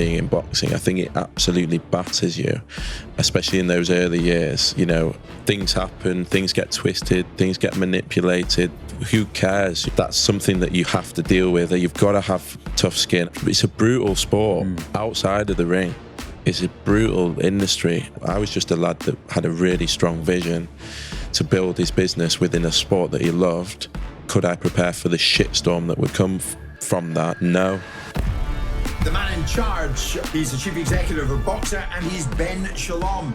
being in boxing. I think it absolutely batters you, especially in those early years. You know, things happen, things get twisted, things get manipulated. Who cares? That's something that you have to deal with. You've got to have tough skin. It's a brutal sport outside of the ring. It's a brutal industry. I was just a lad that had a really strong vision to build his business within a sport that he loved. Could I prepare for the shitstorm that would come from that? No. The man in charge, he's the chief executive of BOXXER, and he's Ben Shalom.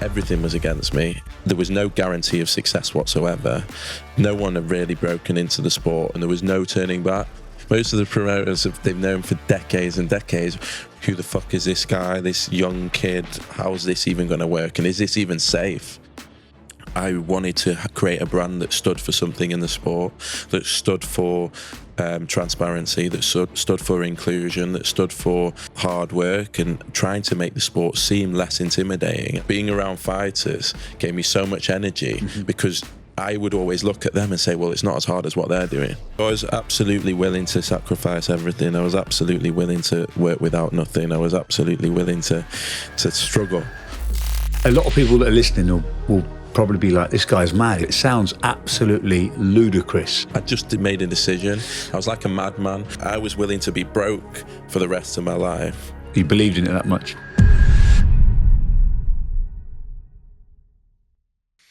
Everything was against me. There was no guarantee of success whatsoever. No one had really broken into the sport, and there was no turning back. Most of the promoters, they've known for decades and decades, who the fuck is this guy, this young kid? How's this even going to work? And is this even safe? I wanted to create a brand that stood for something in the sport, that stood for transparency, that stood for inclusion, that stood for hard work, and trying to make the sport seem less intimidating. Being around fighters gave me so much energy because I would always look at them and say, well, it's not as hard as what they're doing. I was absolutely willing to sacrifice everything. I was absolutely willing to work without nothing. I was absolutely willing to struggle. A lot of people that are listening will probably be like, this guy's mad. It sounds absolutely ludicrous. I just made a decision. I was like a madman. I was willing to be broke for the rest of my life. You believed in it that much?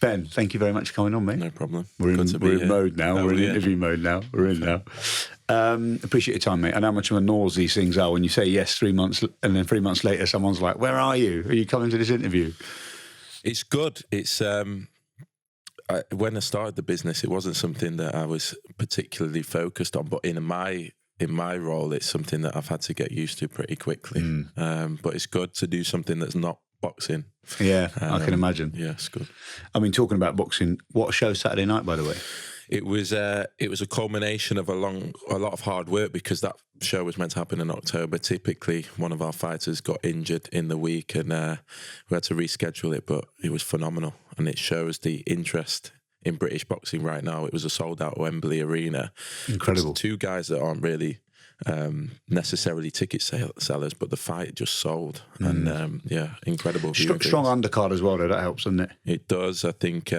Ben, thank you very much for coming on, mate. No problem. We're in mode now. We're in interview mode now. We're in now. Appreciate your time, mate. I know how much of a nose these things are when you say yes 3 months and then 3 months later someone's like, where are you? Are you coming to this interview? It's good. It's when I started the business, it wasn't something that I was particularly focused on, but in my role, it's something that I've had to get used to pretty quickly. But it's good to do something that's not boxing. Yeah, I can imagine. Yeah, it's good. I mean, talking about boxing, what a show Saturday night, by the way. It was a culmination of a lot of hard work, because that show was meant to happen in October. Typically, one of our fighters got injured in the week, and we had to reschedule it. But it was phenomenal, and it shows the interest in British boxing right now. It was a sold-out Wembley Arena. Incredible. It's two guys that aren't really necessarily ticket sellers, but the fight just sold, and incredible. Strong undercard as well, though. That helps, doesn't it? It does. I think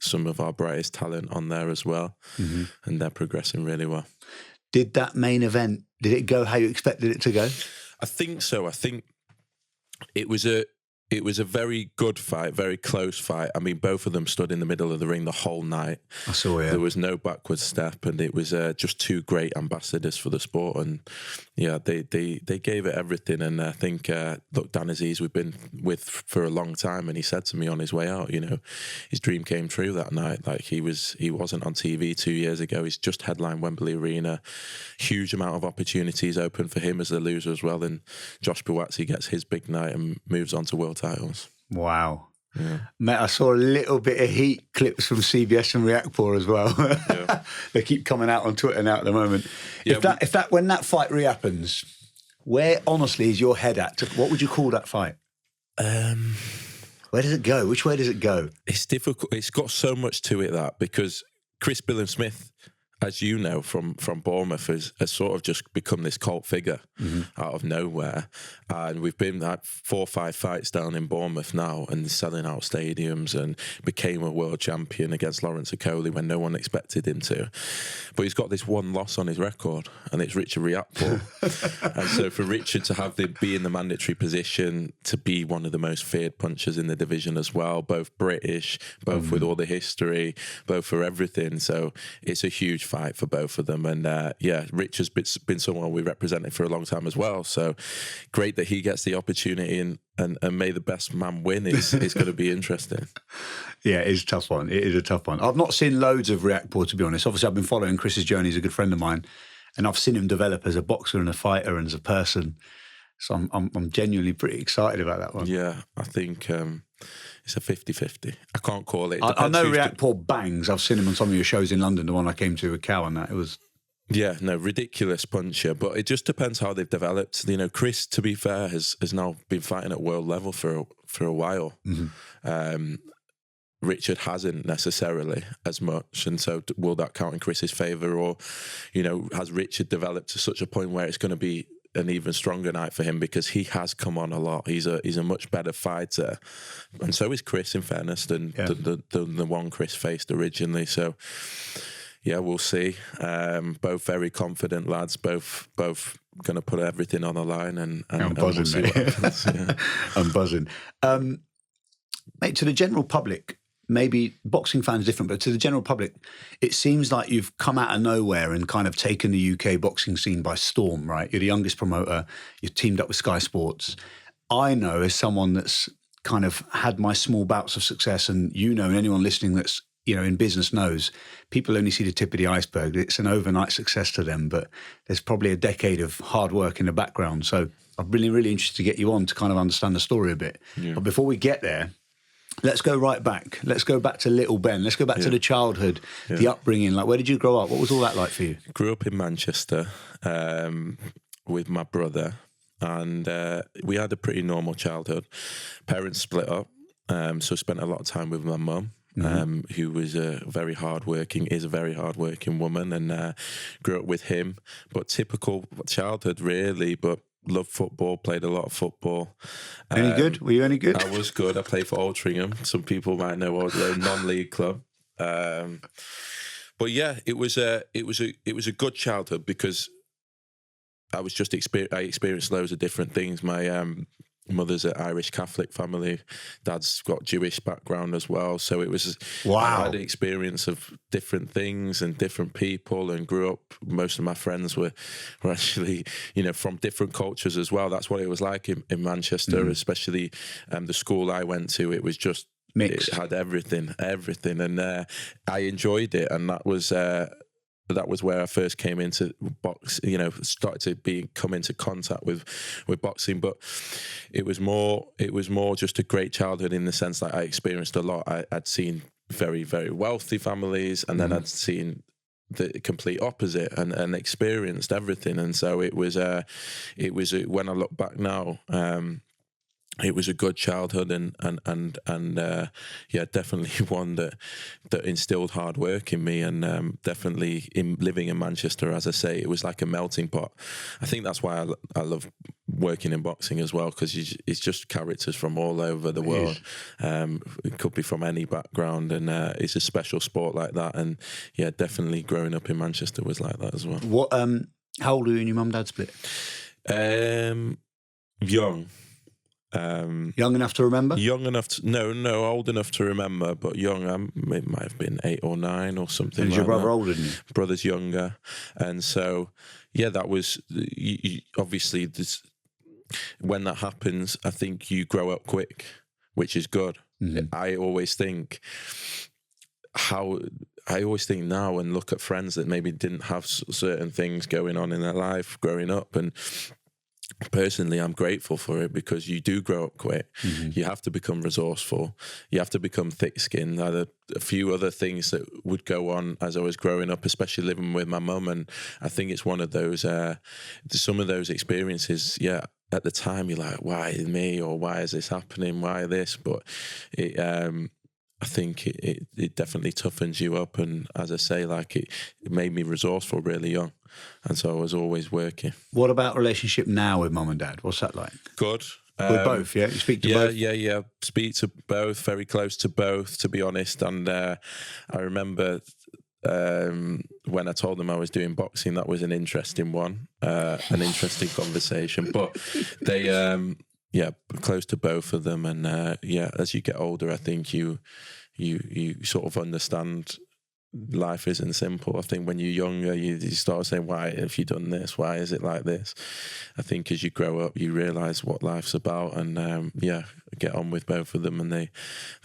some of our brightest talent on there as well, and they're progressing really well. Did that main event, did it go how you expected it to go? I think so. I think it was a very good fight, very close fight. I mean, both of them stood in the middle of the ring the whole night. I saw, yeah. There was no backward step, and it was just two great ambassadors for the sport. And yeah, they gave it everything. And I think, look, Dan Aziz, we've been with for a long time, and he said to me on his way out, you know, his dream came true that night. Like, he wasn't on TV 2 years ago. He's just headlined Wembley Arena. Huge amount of opportunities open for him as the loser as well. And Josh Buatsi gets his big night and moves on to world titles. Wow. Yeah. Mate, I saw a little bit of heat clips from CBS and Reactpor as well. Yeah. They keep coming out on Twitter now at the moment. Yeah, when that fight rehappens, where honestly is your head at? What would you call that fight? Where does it go? Which way does it go? It's difficult. It's got so much to it, that, because Chris Billam-Smith, as you know, from Bournemouth, has sort of just become this cult figure out of nowhere. And we've been at 4 or 5 fights down in Bournemouth now, and selling out stadiums, and became a world champion against Lawrence Okoli when no one expected him to. But he's got this one loss on his record, and it's Richard Riakporhe. And so for Richard to be in the mandatory position, to be one of the most feared punchers in the division as well, both British, both with all the history, both for everything. So it's a huge fight for both of them. And Richard's been someone we represented for a long time as well. So great that he gets the opportunity, and may the best man win. Is going to be interesting. Yeah, it is a tough one. It is a tough one. I've not seen loads of Reactpor, to be honest. Obviously, I've been following Chris's journey. He's a good friend of mine, and I've seen him develop as a boxer and a fighter and as a person. So I'm genuinely pretty excited about that one. Yeah, I think it's a 50-50. I can't call it. I know Reactpor bangs. I've seen him on some of your shows in London, the one I came to with Cow and that. It was... Yeah, no, ridiculous puncher, but it just depends how they've developed. You know, Chris, to be fair, has now been fighting at world level for a while. Richard hasn't necessarily as much. And so will that count in Chris's favour? Or, has Richard developed to such a point where it's going to be an even stronger night for him, because he has come on a lot. He's a much better fighter. And so is Chris, in fairness, than the one Chris faced originally. So, yeah, we'll see. Both very confident lads, both going to put everything on the line, and I'm buzzing, we'll see what happens. Yeah. I'm buzzing. Mate, to the general public, maybe boxing fans different, but to the general public, it seems like you've come out of nowhere and kind of taken the UK boxing scene by storm, right? You're the youngest promoter. You've teamed up with Sky Sports. I know, as someone that's kind of had my small bouts of success, and and anyone listening that's in business knows, people only see the tip of the iceberg. It's an overnight success to them, but there's probably a decade of hard work in the background. So I'm really, really interested to get you on to kind of understand the story a bit. Yeah. But before we get there, let's go right back. Let's go back to little Ben. Let's go back to the childhood, the upbringing. Like, where did you grow up? What was all that like for you? Grew up in Manchester with my brother, and we had a pretty normal childhood. Parents split up, so spent a lot of time with my mum. Who was is a very hard-working woman, and grew up with him. But typical childhood, really. But loved football, played a lot of football. Any good? Were you any good? I was good. I played for Altrincham. Some people might know what a non-league club. But yeah, it was a good childhood, because I was just I experienced loads of different things. My mother's an Irish Catholic family. Dad's got Jewish background as well. So it was, I had an experience of different things and different people, and grew up, most of my friends were actually, from different cultures as well. That's what it was like in Manchester, especially the school I went to. It was just mixed. It had everything. And I enjoyed it. And that was where I first came into box, started to come into contact with boxing. But it was more just a great childhood, in the sense that I experienced a lot. I'd seen very, very wealthy families, and then I'd seen the complete opposite, and experienced everything. And so it was when I look back now, it was a good childhood, and definitely one that instilled hard work in me, and definitely in living in Manchester, as I say, it was like a melting pot. I think that's why I love working in boxing as well, because it's just characters from all over the world. It could be from any background, and it's a special sport like that. And yeah, definitely growing up in Manchester was like that as well. What? How old were you when your mum and dad split? Young. Young enough to remember? Young enough to, no, old enough to remember, but young. It might have been 8 or 9 or something. And is your brother older than you? Brother's younger, and so that was obviously this. When that happens, I think you grow up quick, which is good. I always think now, and look at friends that maybe didn't have certain things going on in their life growing up, and personally, I'm grateful for it, because you do grow up quick. You have to become resourceful. You have to become thick-skinned. I had a few other things that would go on as I was growing up, especially living with my mum. And I think it's one of those, some of those experiences, at the time you're like, why me? Or why is this happening? Why this? But I think it definitely toughens you up. And as I say, like it made me resourceful really young. And so I was always working. What about relationship now with mum and dad? What's that like? Good. With both, yeah? You speak to both? Yeah. Speak to both, very close to both, to be honest. And I remember when I told them I was doing boxing, that was an interesting one, an interesting conversation. But they, close to both of them. And as you get older, I think you sort of understand life isn't simple. I think when you're younger, you start saying, why have you done this? Why is it like this? I think as you grow up, you realise what life's about, and get on with both of them. And they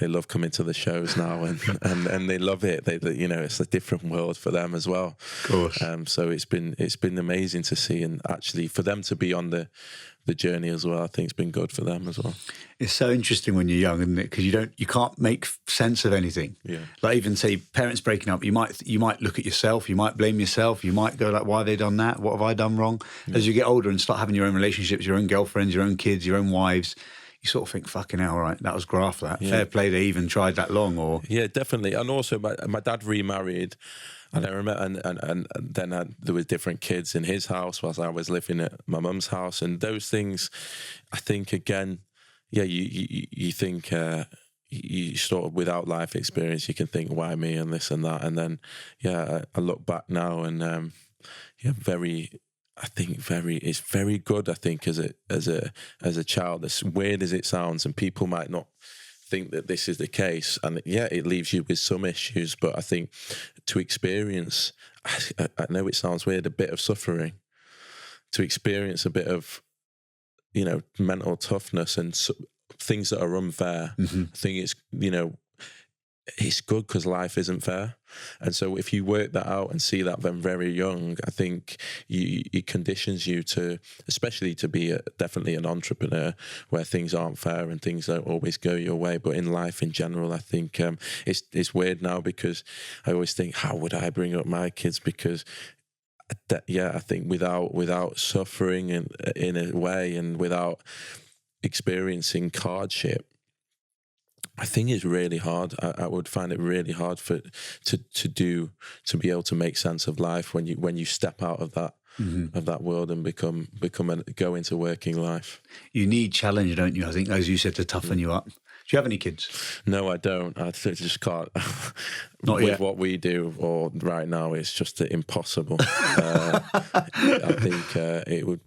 love coming to the shows now, and they love it. They it's a different world for them as well. Of course. So it's been amazing to see, and actually for them to be on the journey as well, I think it's been good for them as well. It's so interesting when you're young, isn't it? Because you can't make sense of anything. Yeah. Like even say parents breaking up, you might look at yourself, you might blame yourself, you might go like, why have they done that? What have I done wrong? Yeah. As you get older and start having your own relationships, your own girlfriends, your own kids, your own wives, you sort of think, fucking hell, right, that was graft, that. Yeah. Fair play they even tried that long. Or Yeah, definitely. And also, my dad remarried, and I remember, and then there was different kids in his house whilst I was living at my mum's house, and those things, I think, again, yeah, you think, you sort of, without life experience, you can think, why me, and this and that, and then, yeah, I look back now, and yeah, it's very good, I think, as a child, as weird as it sounds, and people might not think that this is the case, and yeah, it leaves you with some issues, but I think to experience, I know it sounds weird, a bit of suffering, to experience a bit of, you know, mental toughness and things that are unfair. I think it's, you know, it's good because life isn't fair. And so if you work that out and see that when very young, I think it conditions you to, especially to be definitely an entrepreneur where things aren't fair and things don't always go your way. But in life in general, I think it's weird now because I always think, how would I bring up my kids? Because I think without suffering in a way and without experiencing hardship, I think it's really hard. I would find it really hard to be able to make sense of life when you step out of that world and go into working life. you need challenge, don't you? I think, as you said, to toughen you up. Do you have any kids? No, I don't. I just can't. Not with yet. what we do, or right now, it's just impossible. I think it would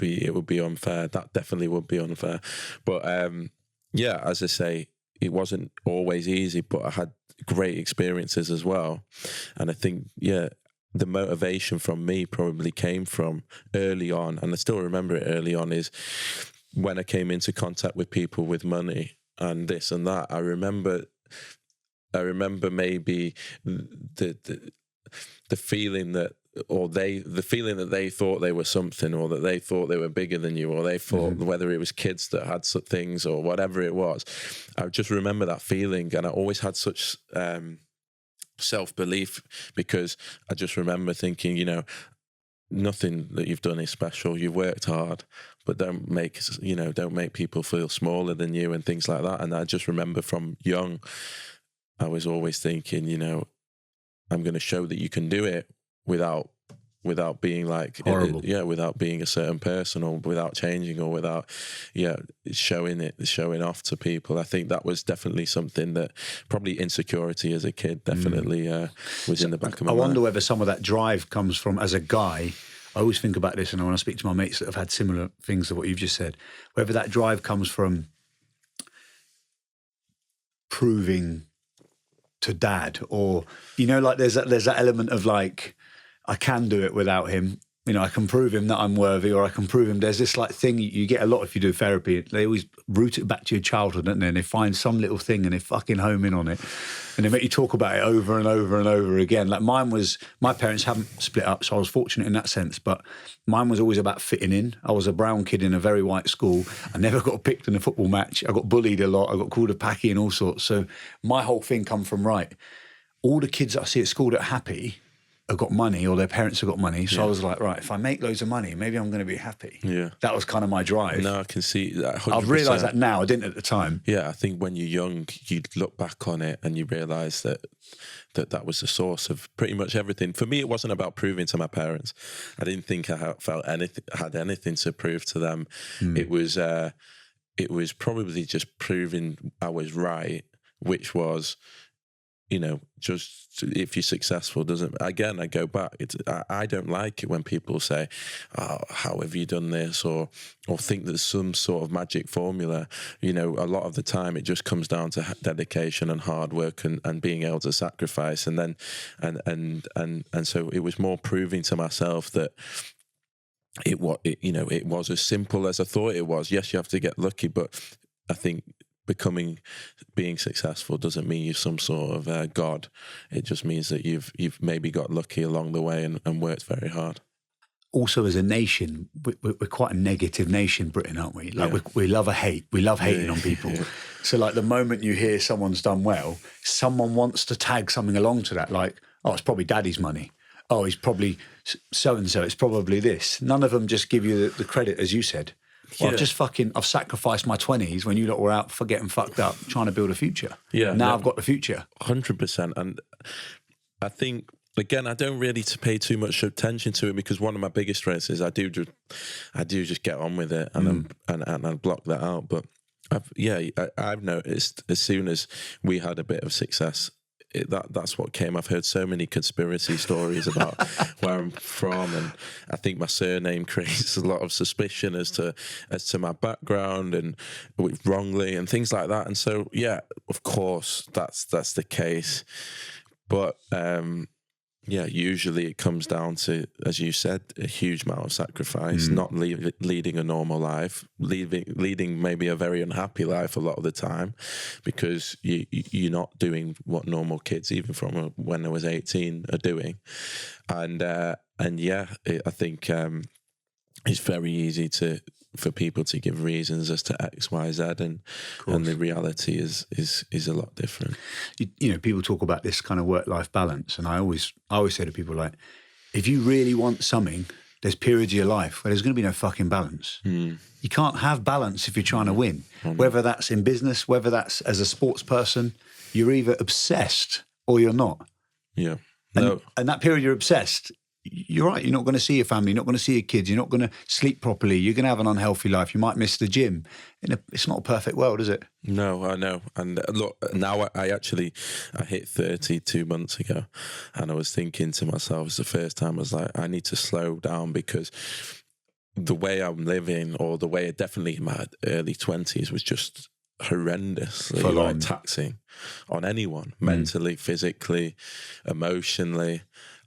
be unfair. That definitely would be unfair. But yeah, as I say, it wasn't always easy, but I had great experiences as well. And I think, yeah, the motivation from me probably came from early on, and I still remember it early on, is when I came into contact with people with money and this and that. I remember maybe the feeling that, or the feeling that they thought they were something, or that they thought they were bigger than you, or they thought, whether it was kids that had such things or whatever it was. I just remember that feeling, and I always had such self-belief, because I just remember thinking, you know, nothing that you've done is special. You've worked hard, but don't make people feel smaller than you and things like that. And I just remember from young, I was always thinking, you know, I'm going to show that you can do it without being like horrible. Without being a certain person, or without changing, or without showing off to people. I think that was definitely something that probably insecurity as a kid definitely was in the back of my mind. I wonder whether some of that drive comes from, as a guy, I always think about this, and I want to speak to my mates that have had similar things to what you've just said, whether that drive comes from proving to dad, or, you know, like there's that element of like, I can do it without him. You know, I can prove him that I'm worthy, or I can prove him. There's this like thing you get a lot if you do therapy. They always root it back to your childhood, don't they? And they find some little thing and they fucking home in on it. And they make you talk about it over and over and over again. Like my parents haven't split up, so I was fortunate in that sense. But mine was always about fitting in. I was a brown kid in a very white school. I never got picked in a football match. I got bullied a lot. I got called a packy and all sorts. So my whole thing come from, right, all the kids that I see at school that are happy have got money, or their parents have got money. So I was like, right, if I make loads of money, maybe I'm going to be happy. Yeah. That was kind of my drive. No, I can see that 100%. I've realised that now. I didn't at the time. Yeah, I think when you're young, you look back on it and you realise that was the source of pretty much everything. For me, it wasn't about proving to my parents. I didn't think I had anything to prove to them. It was probably just proving I was right, which was, you know, just if you're successful, I go back. I don't like it when people say, "Oh, how have you done this?" or think there's some sort of magic formula. You know, a lot of the time it just comes down to dedication and hard work and being able to sacrifice. And then and so it was more proving to myself that it was as simple as I thought it was. Yes, you have to get lucky, but I think being successful doesn't mean you're some sort of god. It just means that you've maybe got lucky along the way and worked very hard. Also, as a nation, we're quite a negative nation, Britain, aren't we? Like we love a hate. We love hating on people. Yeah. So like the moment you hear someone's done well, someone wants to tag something along to that, like, oh, it's probably daddy's money. Oh, he's probably so-and-so. It's probably this. None of them just give you the credit, as you said. Well, Yeah. I've sacrificed my 20s when you lot were out for getting fucked up trying to build a future. Yeah. Now I've got the future. 100%. And I think, again, I don't really pay too much attention to it because one of my biggest strengths is I do just get on with it and I block that out. But I've noticed as soon as we had a bit of success, that's what came. I've heard so many conspiracy stories about where I'm from, and I think my surname creates a lot of suspicion as to my background and wrongly and things like that. And so, yeah, of course, that's the case. But usually it comes down to, as you said, a huge amount of sacrifice, not leading a normal life, leading maybe a very unhappy life a lot of the time, because you're not doing what normal kids, even from when I was 18, are doing. And I think it's very easy for people to give reasons as to X, Y, Z, and the reality is a lot different. You know, people talk about this kind of work-life balance, and I always say to people, like, if you really want something, there's periods of your life where there's going to be no fucking balance. You can't have balance if you're trying to win, whether that's in business, whether that's as a sports person. You're either obsessed or you're not. Yeah. And that period you're obsessed, you're right, you're not going to see your family, you're not going to see your kids, you're not going to sleep properly, you're going to have an unhealthy life, you might miss the gym. It's not a perfect world, is it? No, I know. And look, now I hit 30 2 months ago, and I was thinking to myself, it's the first time I was like, I need to slow down, because the way I'm living, or the way definitely in my early 20s, was just horrendously taxing on anyone, mentally, physically, emotionally.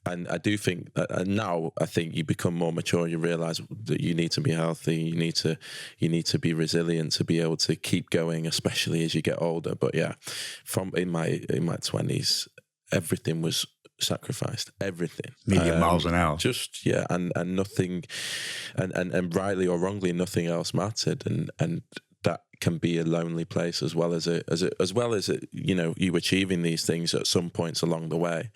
And I do think that now, I think you become more mature, you realise that you need to be healthy, you need to be resilient to be able to keep going, especially as you get older. But yeah, from in my 20s, everything was sacrificed, everything. Million miles an hour. Just, yeah, and nothing, and rightly or wrongly, nothing else mattered. And that can be a lonely place, as well as you know, you achieving these things at some points along the way.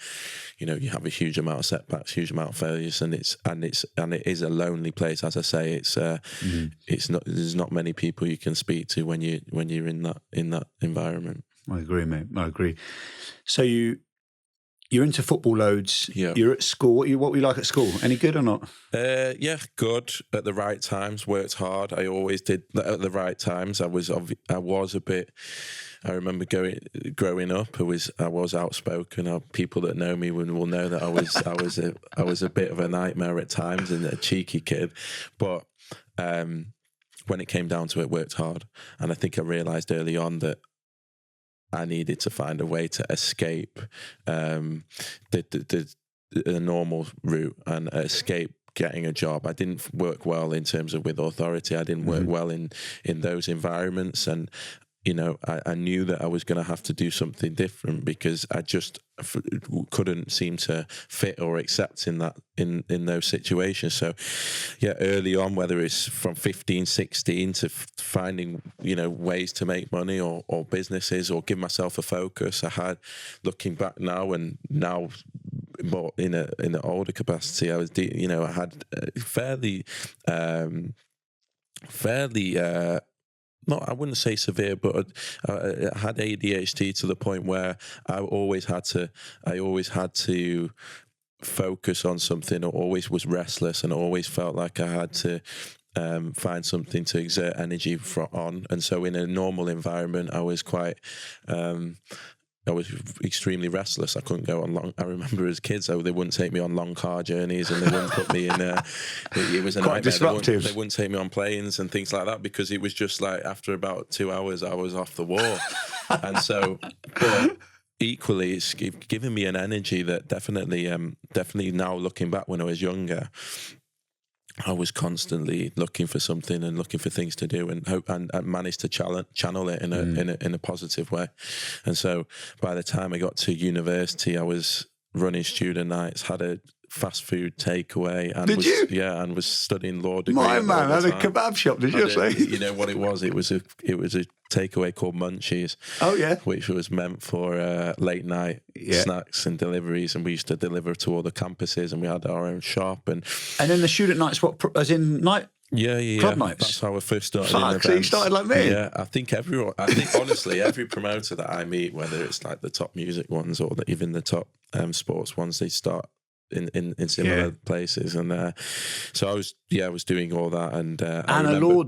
You know, you have a huge amount of setbacks, huge amount of failures, and it is a lonely place. As I say, it's not. There's not many people you can speak to when you're in that environment. I agree, mate. I agree. So you're into football loads. Yeah. You're at school. What were you like at school? Any good or not? Yeah, good at the right times. Worked hard. I always did at the right times. I was a bit. I remember growing up. I was outspoken. People that know me will know that I was a bit of a nightmare at times and a cheeky kid. But when it came down to it, worked hard. And I think I realised early on that I needed to find a way to escape the normal route and escape getting a job. I didn't work well in terms of with authority. I didn't work well in those environments, and you know, I knew that I was going to have to do something different, because I just couldn't seem to fit or accept in those situations. So yeah, early on, whether it's from 15, 16 to finding, you know, ways to make money or businesses or give myself a focus, I had, looking back now, and now more in an older capacity, I was, you know, I had fairly not, I wouldn't say severe, but I had ADHD to the point where I always had to focus on something, or always was restless, and always felt like I had to find something to exert energy on. And so in a normal environment, I was extremely restless. I couldn't go on long. I remember as kids, they wouldn't take me on long car journeys, and they wouldn't put me in. It was a quite nightmare. disruptive. They wouldn't take me on planes and things like that, because it was just like after about 2 hours, I was off the wall. And so, but equally, it's given me an energy that definitely now looking back, when I was younger, I was constantly looking for something and looking for things to do, and managed to channel it in a positive way. And so by the time I got to university, I was running student nights, had a fast food takeaway, and was studying law degree. My man had a kebab shop. Did you say? You know what it was? It was a takeaway called Munchies. Oh yeah, which was meant for late night snacks and deliveries, and we used to deliver to all the campuses, and we had our own shop. And then the student nights, what, as in night? Club nights. That's how I first started. Fuck, so you started like me. Yeah, I think honestly, every promoter that I meet, whether it's like the top music ones or even the top sports ones, they start in similar places. And so I was doing all that, and and a law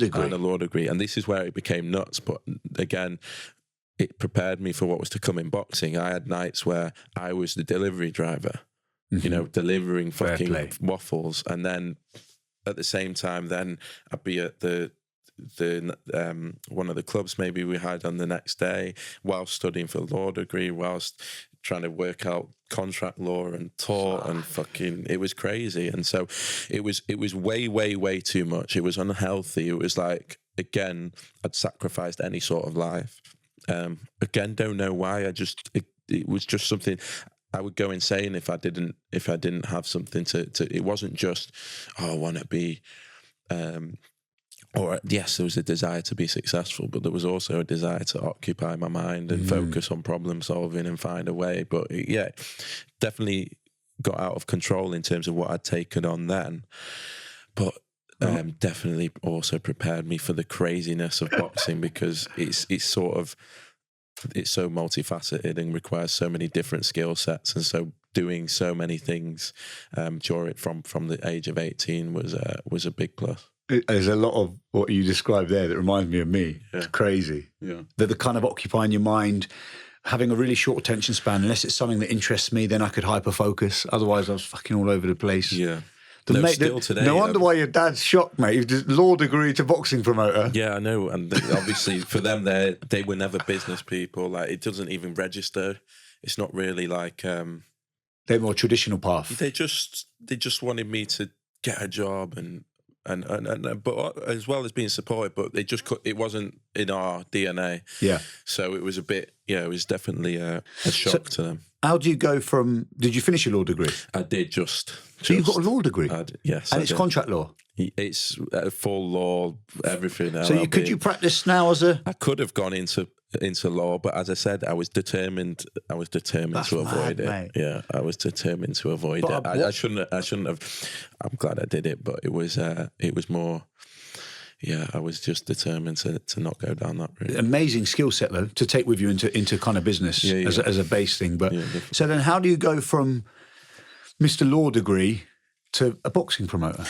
degree, and this is where it became nuts. But again, it prepared me for what was to come in boxing. I had nights where I was the delivery driver, delivering fucking waffles, and then at the same time, then I'd be at the one of the clubs maybe we had on the next day, whilst studying for a law degree, whilst trying to work out contract law and tort, and fucking, it was crazy. And so it was way too much. It was unhealthy. It was like, again, I'd sacrificed any sort of life. Again, don't know why. It was just something. I would go insane if I didn't have something to. It wasn't just, I want to be, or yes, there was a desire to be successful, but there was also a desire to occupy my mind and focus on problem solving and find a way. But yeah, definitely got out of control in terms of what I'd taken on then. But definitely also prepared me for the craziness of boxing, because it's so multifaceted and requires so many different skill sets, and so doing so many things during from the age of 18 was a big plus. There's a lot of what you described there that reminds me of me. Yeah. It's crazy. Yeah, the kind of occupying your mind, having a really short attention span. Unless it's something that interests me, then I could hyper focus. Otherwise, I was fucking all over the place. Yeah. No wonder why your dad's shocked, mate. He's just law degree to boxing promoter. Yeah, I know. And obviously for them, they were never business people. Like, it doesn't even register. It's not really like they're more traditional path. They just wanted me to get a job and but as well as being supported, but it wasn't in our DNA. Yeah. So it was a bit. Yeah, it was definitely a shock to them. How do you go from? Did you finish your law degree? I did just. So you've got a law degree? Yes. And it's contract law? It's full law, everything. So could you practice now as a? I could have gone into law, but as I said, I was determined to avoid it. Mate. Yeah, I was determined to avoid it. I shouldn't have. I'm glad I did it, but it was more. Yeah, I was just determined to not go down that route. Amazing skill set though to take with you into kind of business as a base thing. But so then, how do you go from Mr. Law degree to a boxing promoter?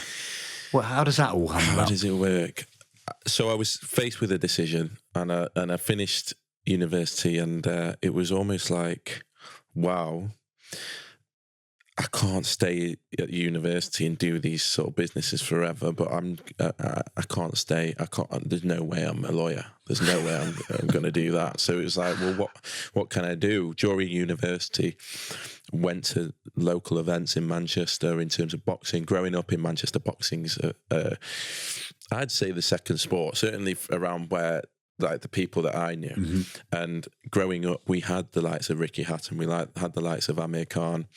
Well, how does that all come about? How does it work? So I was faced with a decision, and I finished university, and it was almost like, wow, I can't stay at university and do these sort of businesses forever. But I can't stay. I can't. There's no way I'm a lawyer. There's no way I'm going to do that. So it was like, well, what can I do? During university, went to local events in Manchester in terms of boxing. Growing up in Manchester, boxing's I'd say the second sport, certainly around where, like, the people that I knew. Mm-hmm. And growing up, we had the likes of Ricky Hatton, we had the likes of Amir Khan,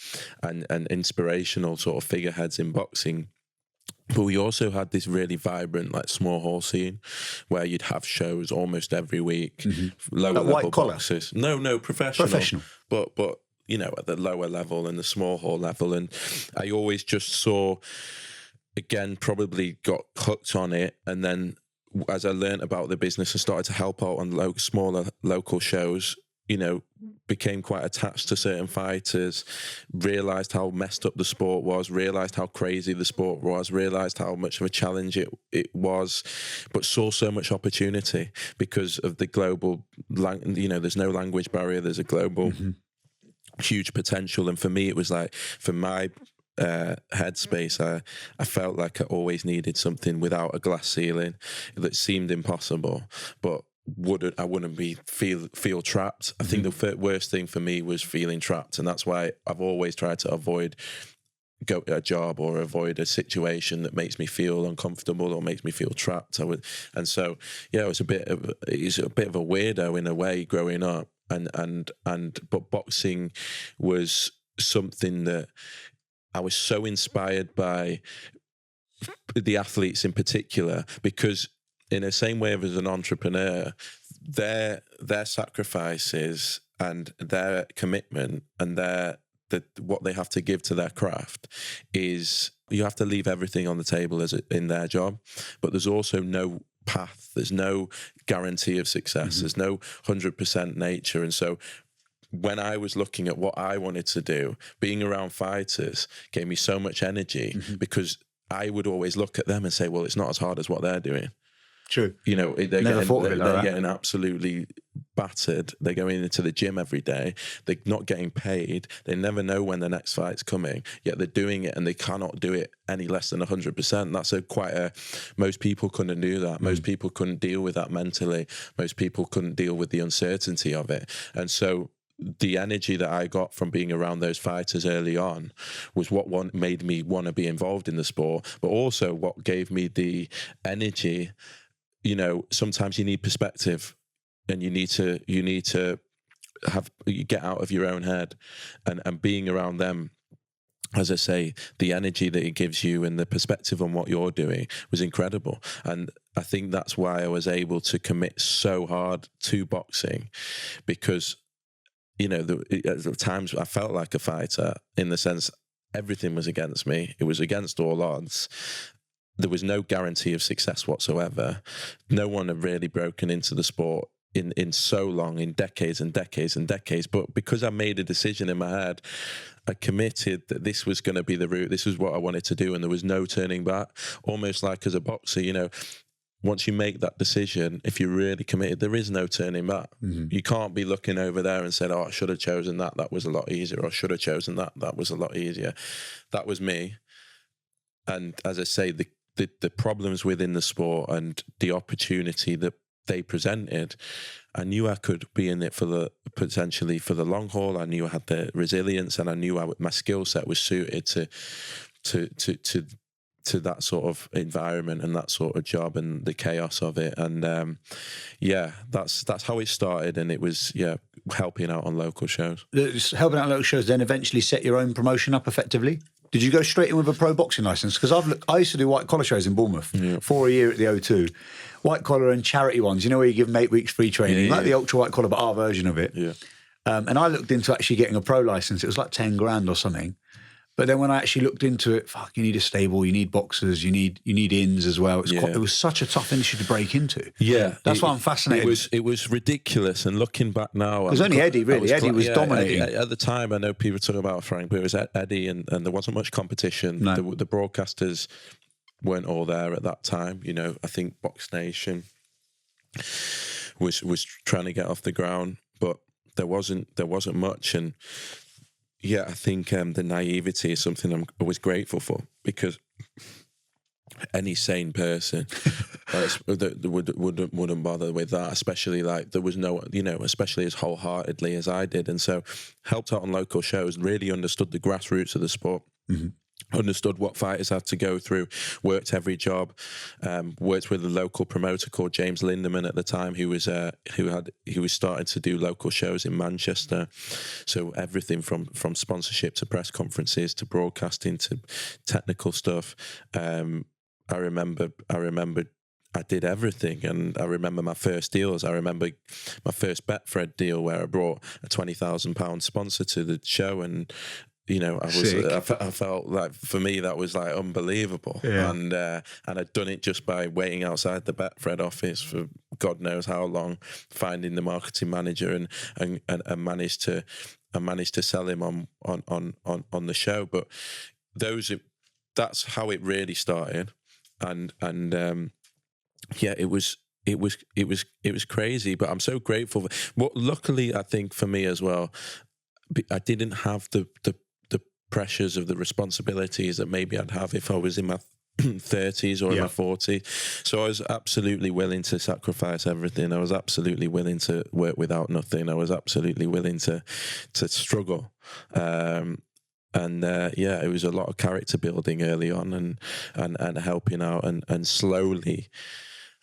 and inspirational sort of figureheads in boxing. But we also had this really vibrant, like, small hall scene where you'd have shows almost every week. Mm-hmm. Lower level boxers. No, professional. But you know, at the lower level and the small hall level. And I always just saw, again, probably got hooked on it. And then as I learned about the business and started to help out on smaller local shows, you know, became quite attached to certain fighters, realised how messed up the sport was, realised how crazy the sport was, realised how much of a challenge it was, but saw so much opportunity because of the global, there's no language barrier, there's a global huge potential. And for me, it was like, for my headspace, I felt like I always needed something without a glass ceiling that seemed impossible, but I wouldn't feel trapped. I think the worst thing for me was feeling trapped, and that's why I've always tried to avoid a job or avoid a situation that makes me feel uncomfortable or makes me feel trapped. And so yeah, it was a bit of a weirdo in a way growing up, but boxing was something that I was so inspired by, the athletes in particular, because in the same way as an entrepreneur, their sacrifices and their commitment and what they have to give to their craft is you have to leave everything on the table in their job, but there's also no path. There's no guarantee of success. There's no 100% nature. And so when I was looking at what I wanted to do, being around fighters gave me so much energy because I would always look at them and say, well, it's not as hard as what they're doing. True. You know, they're getting absolutely battered. They're going into the gym every day. They're not getting paid. They never know when the next fight's coming, yet they're doing it and they cannot do it any less than 100%. That's most people couldn't do that. Most people couldn't deal with that mentally. Most people couldn't deal with the uncertainty of it. And so the energy that I got from being around those fighters early on was what made me want to be involved in the sport, but also what gave me the energy. You know, sometimes you need perspective, and you need to get out of your own head, and being around them, as I say, the energy that it gives you and the perspective on what you're doing was incredible. And I think that's why I was able to commit so hard to boxing, because, you know, at the times I felt like a fighter in the sense everything was against me. It was against all odds. There was no guarantee of success whatsoever. No one had really broken into the sport in so long, in decades and decades and decades. But because I made a decision in my head, I committed that this was going to be the route. This was what I wanted to do, and there was no turning back. Almost like as a boxer, you know, once you make that decision, if you're really committed, there is no turning back. You can't be looking over there and said, oh, I should have chosen that. That was a lot easier. Or I should have chosen that. That was a lot easier. That was me. And as I say, the problems within the sport and the opportunity that they presented, I knew I could be in it potentially for the long haul. I knew I had the resilience, and I knew my skill set was suited to that sort of environment and that sort of job and the chaos of it. And that's how it started. And it was helping out on local shows. Helping out on local shows, then eventually set your own promotion up effectively. Did you go straight in with a pro boxing license? Because I used to do white collar shows in Bournemouth for a year at the O2. White collar and charity ones, you know, where you give them 8 weeks free training, like the ultra white collar, but our version of it. Yeah. And I looked into actually getting a pro license. It was like 10 grand or something. But then when I actually looked into it, you need a stable, you need boxers, you need ins as well. It was such a tough industry to break into. Yeah. That's why I'm fascinated. It was ridiculous. And looking back now... It was only Eddie, really. Eddie was dominating. Eddie, at the time, I know people talk about Frank, but it was Eddie, and there wasn't much competition. No. The broadcasters weren't all there at that time. You know, I think Box Nation was trying to get off the ground, but there wasn't much. And yeah, I think the naivety is something I'm always grateful for, because any sane person wouldn't bother with that, especially like there was no, you know, especially as wholeheartedly as I did. And so helped out on local shows, really understood the grassroots of the sport. Understood what fighters had to go through, worked every job, worked with a local promoter called James Lindemann at the time, who was starting to do local shows in Manchester. So everything from sponsorship to press conferences to broadcasting to technical stuff. I remember I did everything, and I remember my first deals. I remember my first Betfred deal where I brought a £20,000 sponsor to the show, and you know, I felt like, for me, that was like unbelievable. Yeah. And I'd done it just by waiting outside the Betfred office for God knows how long, finding the marketing manager and managed to sell him on the show. But that's how it really started. And it was crazy, but I'm so grateful. But luckily, I think for me as well, I didn't have the pressures of the responsibilities that maybe I'd have if I was in my 30s or in my 40s. So I was absolutely willing to sacrifice everything. I was absolutely willing to work without nothing. I was absolutely willing to struggle. It was a lot of character building early on, and helping out and slowly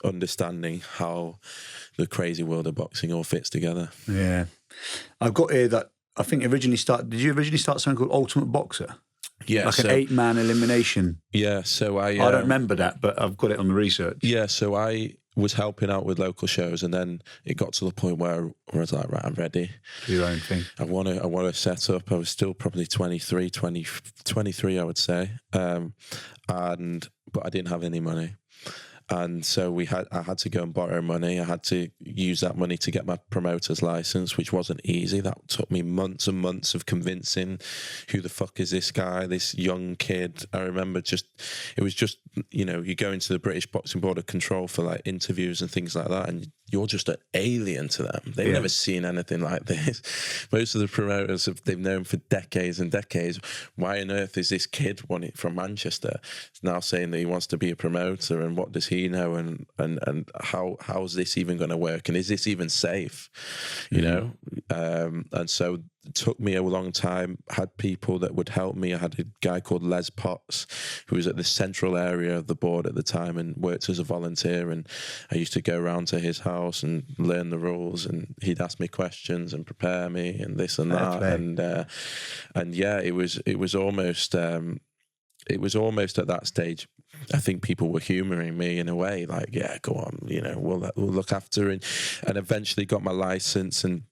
understanding how the crazy world of boxing all fits together. Yeah. I've got here that I think did you originally start something called Ultimate Boxer? Yeah. Like an 8-man elimination. Yeah, so I don't remember that, but I've got it on the research. Yeah, so was helping out with local shows, and then it got to the point where I was like, right, I'm ready. Do your own thing. I want to set up. I was still probably 23, I would say. But I didn't have any money. And so I had to go and borrow money. I had to use that money to get my promoter's license, which wasn't easy. That took me months and months of convincing, who the fuck is this guy, this young kid? I remember it was just, you go into the British Boxing Board of Control for like interviews and things like that, and you're just an alien to them. They've never seen anything like this. Most of the promoters they've known for decades and decades. Why on earth is this kid from Manchester now saying that he wants to be a promoter, and what does he know, and how's this even going to work, and is this even safe? And so it took me a long time. Had people that would help me. I had a guy called Les Potts, who was at the central area of the board at the time and worked as a volunteer, and I used to go around to his house and learn the rules, and he'd ask me questions and prepare me and this and that. And yeah, it was almost at that stage. I think people were humouring me in a way, like, yeah, go on, we'll look after it, and eventually got my license, and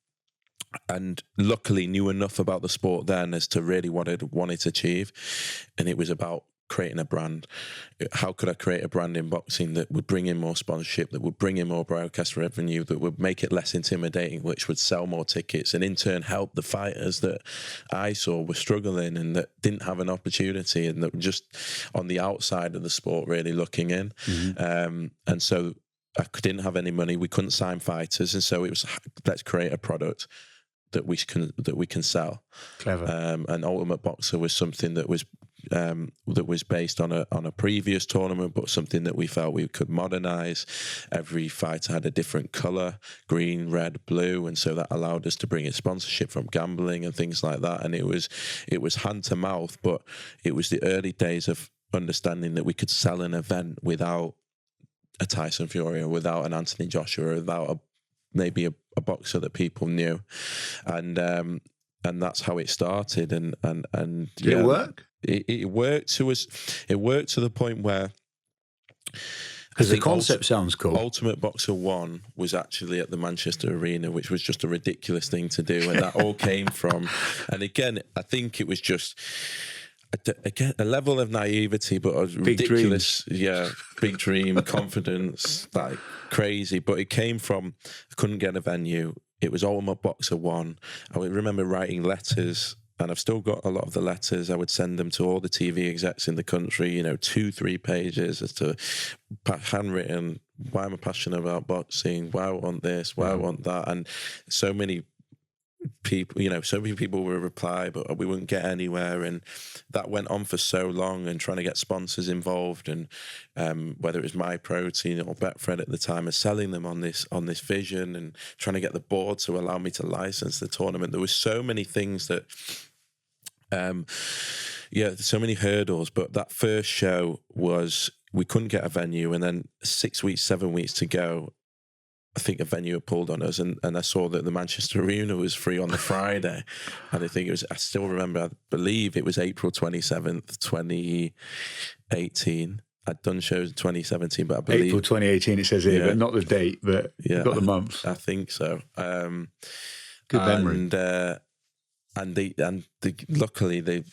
luckily knew enough about the sport then as to really what I wanted to achieve, and it was about creating a brand. How could I create a brand in boxing that would bring in more sponsorship, that would bring in more broadcast revenue, that would make it less intimidating, which would sell more tickets, and in turn help the fighters that I saw were struggling and that didn't have an opportunity, and that were just on the outside of the sport really looking in. And so I didn't have any money. We couldn't sign fighters, and so it was, let's create a product that we can sell. Clever. And Ultimate Boxer was something that was based on a previous tournament, but something that we felt we could modernize. Every fighter had a different color: green, red, blue, and so that allowed us to bring in sponsorship from gambling and things like that. And it was hand to mouth, but it was the early days of understanding that we could sell an event without a Tyson Fury, or without an Anthony Joshua, or without maybe a boxer that people knew, and that's how it started. And Did it work? It worked to us. It worked to the point where, because the concept sounds cool. Ultimate Boxer 1 was actually at the Manchester Arena, which was just a ridiculous thing to do, and that all came from. And again, I think it was just a level of naivety, but a ridiculous, big dream, confidence, like crazy. But it came from, I couldn't get a venue. It was Ultimate Boxer 1. I remember writing letters, and I've still got a lot of the letters. I would send them to all the TV execs in the country, 2-3 pages as to handwritten, why am I passionate about boxing, why I want this, why I want that. And so many people would reply, but we wouldn't get anywhere, and that went on for so long. And trying to get sponsors involved, and whether it was My Protein or Betfred at the time, and selling them on this vision, and trying to get the board to allow me to license the tournament. There was so many things that, so many hurdles. But that first show was, we couldn't get a venue, and then 7 weeks to go, I think a venue had pulled on us, and I saw that the Manchester Arena was free on the Friday. And I still remember, I believe it was April 27th, 2018. I'd done shows in 2017, but I believe... April 2018, it says here, but not the date, but you've got the month. I think so. Good memory. And luckily they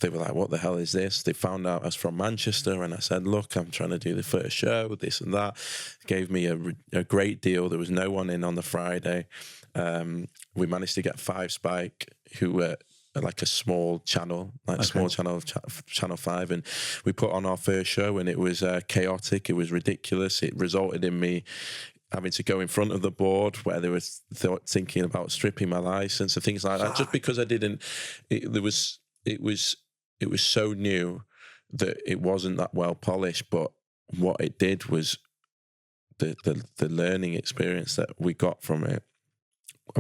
were like, what the hell is this? They found out I was from Manchester, and I said, look, I'm trying to do the first show, this and that. Gave me a great deal. There was no one in on the Friday. We managed to get 5 Spike, who were like a small channel, small channel of Channel 5, and we put on our first show, and it was chaotic. It was ridiculous. It resulted in me having to go in front of the board where they were thinking about stripping my license and things like that, just because I didn't. It was so new that it wasn't that well polished. But what it did was the learning experience that we got from it.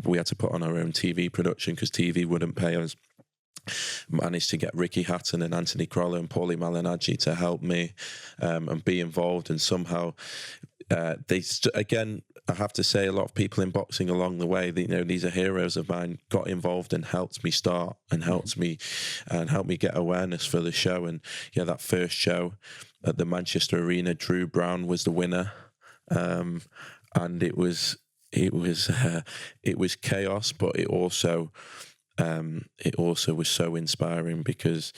We had to put on our own TV production because TV wouldn't pay us. Managed to get Ricky Hatton and Anthony Crolla and Paulie Malignaggi to help me and be involved, and somehow. Again, I have to say, a lot of people in boxing along the way, these are heroes of mine, got involved and helped me start, and helped me get awareness for the show. And that first show at the Manchester Arena, Drew Brown was the winner. and it was chaos, but it also was so inspiring because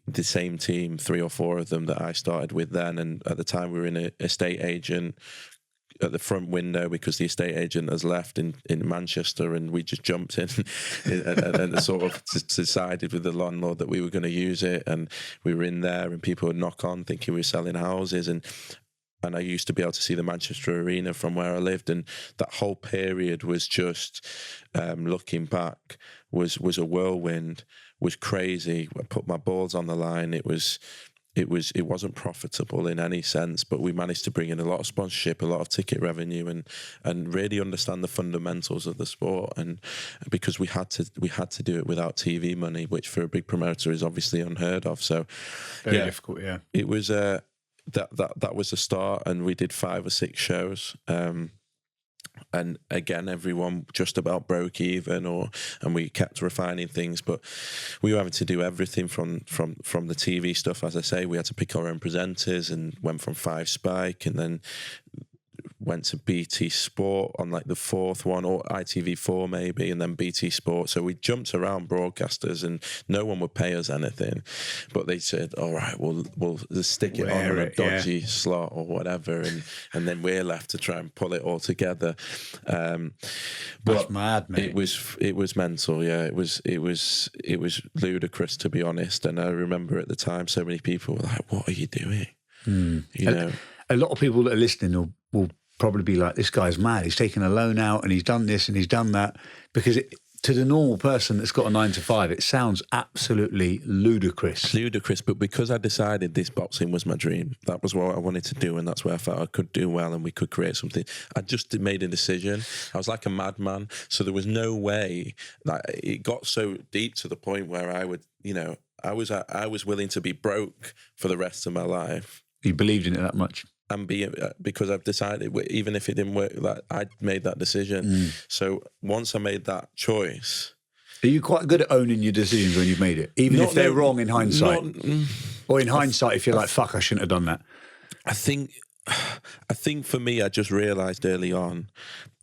the same team, 3 or 4 of them that I started with then, and at the time we were in a estate agent at the front window because the estate agent has left in Manchester, and we just jumped in and sort of decided with the landlord that we were going to use it, and we were in there and people would knock on thinking we were selling houses, and I used to be able to see the Manchester Arena from where I lived, and that whole period was just looking back was a whirlwind, was crazy. I put my balls on the line. It wasn't profitable in any sense, but we managed to bring in a lot of sponsorship, a lot of ticket revenue, and really understand the fundamentals of the sport. And because we had to do it without TV money, which for a big promoter is obviously unheard of. So very difficult. Yeah, it was that was the start, and we did 5 or 6 shows. And again, everyone just about broke even, and we kept refining things, but we were having to do everything from the TV stuff. As I say, we had to pick our own presenters, and went from 5 Spike, and then went to BT Sport on like the 4th one, or ITV4 maybe, and then BT Sport. So we jumped around broadcasters, and no one would pay us anything, but they said, all right, we'll just stick it on a dodgy slot or whatever, and then we're left to try and pull it all together. But that's mad, mate. It was mental. Yeah, it was ludicrous, to be honest. And I remember at the time so many people were like, what are you doing? You know, a lot of people that are listening will probably be like, this guy's mad. He's taken a loan out and he's done this and he's done that. Because to the normal person that's got a 9 to 5, it sounds absolutely ludicrous. Ludicrous, but because I decided this boxing was my dream, that was what I wanted to do, and that's where I felt I could do well and we could create something. I just made a decision. I was like a madman, so there was no way that it got so deep to the point where I would, I was willing to be broke for the rest of my life. You believed in it that much? And because I've decided, even if it didn't work, that I made that decision. So once I made that choice, are you quite good at owning your decisions when you've made it, even if they're wrong in hindsight? Or in hindsight, if you're like, fuck, I shouldn't have done that. I think for me, I just realised early on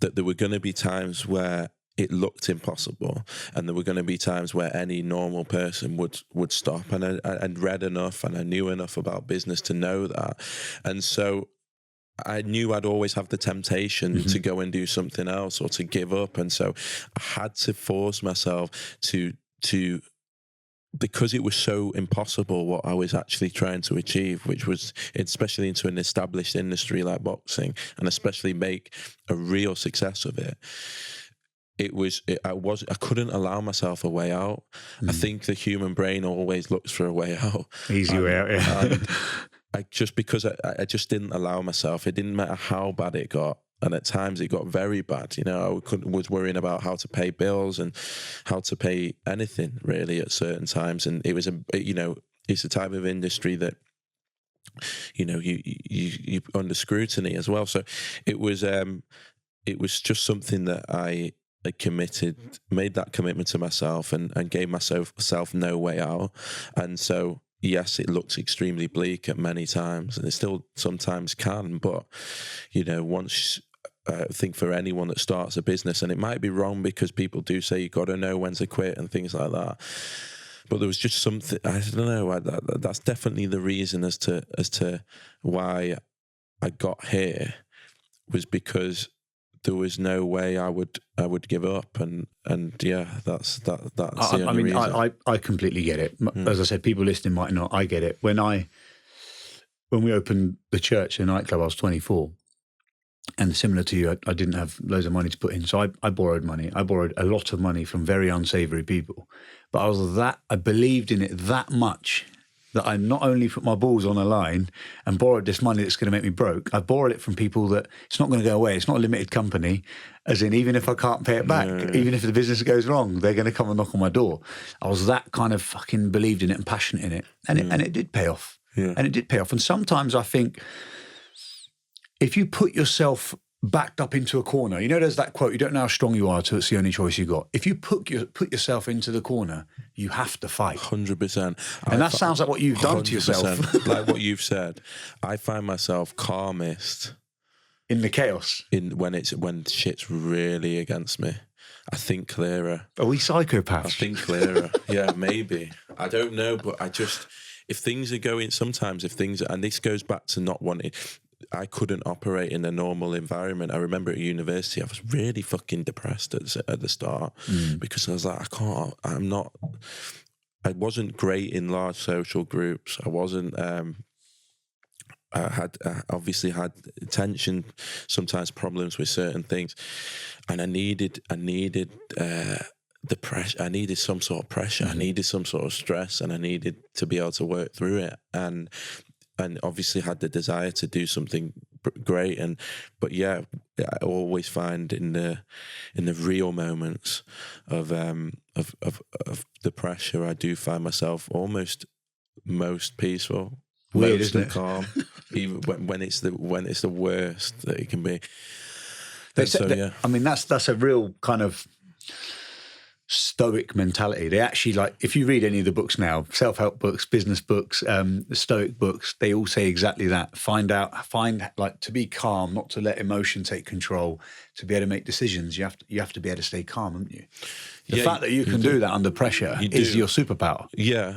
that there were going to be times where it looked impossible, and there were going to be times where any normal person would stop. And I'd read enough and I knew enough about business to know that. And so I knew I'd always have the temptation to go and do something else or to give up. And so I had to force myself to because it was so impossible what I was actually trying to achieve, which was, especially into an established industry like boxing, and especially make a real success of it. I couldn't allow myself a way out. I think the human brain always looks for a way out. Easy way out, yeah. I just didn't allow myself. It didn't matter how bad it got. And at times it got very bad. I was worrying about how to pay bills and how to pay anything really at certain times. And it was it's a type of industry that, you under scrutiny as well. So it was just something that I made that commitment to myself and gave myself no way out. And so, yes, it looked extremely bleak at many times, and it still sometimes can, but, once, I think for anyone that starts a business, and it might be wrong because people do say you got to know when to quit and things like that, but there was just something, I don't know, that's definitely the reason as to why I got here, was because there was no way I would give up, and yeah, that's the only reason. I completely get it. As I said, people listening might not. I get it. When we opened the church, the nightclub, I was 24, and similar to you, I didn't have loads of money to put in, so I borrowed money. I borrowed a lot of money from very unsavoury people, but I believed in it that much that I not only put my balls on a line and borrowed this money that's going to make me broke, I borrowed it from people that it's not going to go away. It's not a limited company, as in even if I can't pay it back, even if the business goes wrong, they're going to come and knock on my door. I was that kind of fucking believed in it and passionate in it. And it did pay off. Yeah. And it did pay off. And sometimes I think if you put yourself backed up into a corner, there's that quote, you don't know how strong you are till it's the only choice you got. If you put yourself into the corner, you have to fight. 100%. And that sounds like what you've done to yourself. Like what you've said. I find myself calmest In the chaos. When shit's really against me. I think clearer. Are we psychopaths? I think clearer. Yeah, maybe. I don't know, but if things are going, sometimes if things, and this goes back to not wanting, I couldn't operate in a normal environment. I remember at university, I was really fucking depressed at the start because I was like, I wasn't great in large social groups. I wasn't, I obviously had tension, sometimes problems with certain things, and I needed the pressure. I needed some sort of pressure. I needed some sort of stress, and I needed to be able to work through it. And obviously had the desire to do something great. But yeah, I always find in the real moments of the pressure, I do find myself almost most peaceful. Weird, isn't it? Calm, even when it's the worst that it can be. Yeah, I mean that's a real kind of stoic mentality. They actually, like, if you read any of the books now, self-help books, business books, the stoic books, they all say exactly that. Find like to be calm, not to let emotion take control. To be able to make decisions, you have to be able to stay calm, haven't you? The fact that you can do that under pressure is your superpower. Yeah,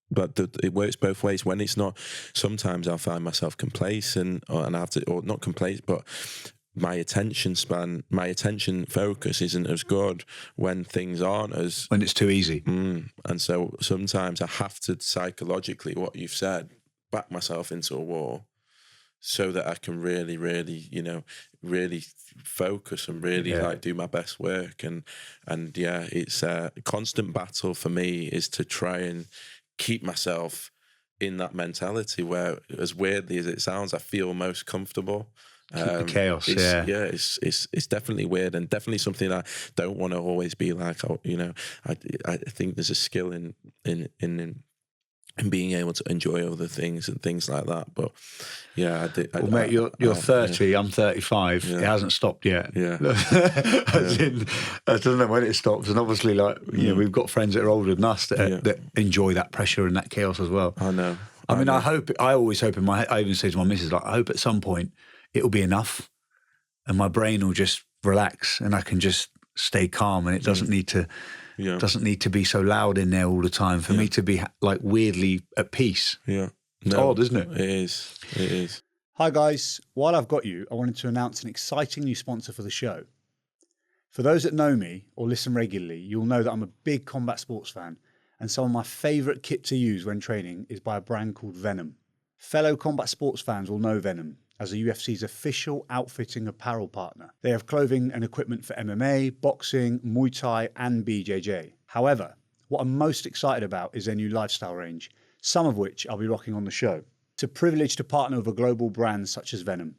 but it works both ways. When it's not, sometimes I'll find myself complacent, or not complacent, but my attention focus isn't as good when things aren't when it's too easy. And so sometimes I have to psychologically, what you've said, back myself into a wall so that I can really, really, really focus and really like do my best work. And yeah, it's a constant battle for me is to try and keep myself in that mentality where, as weirdly as it sounds, I feel most comfortable. The chaos, it's definitely weird, and definitely something I don't want to always be like. I think there's a skill in being able to enjoy other things and things like that. But yeah, mate, you're 30, I'm 35. Yeah. It hasn't stopped yet. Yeah, I don't know when it stops, and obviously, like we've got friends that are older than us that enjoy that pressure and that chaos as well. I know. I mean, I always hope in my head. I even say to my missus, like, I hope at some point it'll be enough and my brain will just relax and I can just stay calm, and it doesn't need to be so loud in there all the time for me to be like weirdly at peace. Yeah. It's odd, isn't it? It is. Hi guys, while I've got you, I wanted to announce an exciting new sponsor for the show. For those that know me or listen regularly, you'll know that I'm a big combat sports fan, and some of my favourite kit to use when training is by a brand called Venom. Fellow combat sports fans will know Venom as the UFC's official outfitting apparel partner. They have clothing and equipment for MMA, boxing, Muay Thai and BJJ. However, what I'm most excited about is their new lifestyle range, some of which I'll be rocking on the show. It's a privilege to partner with a global brand such as Venom.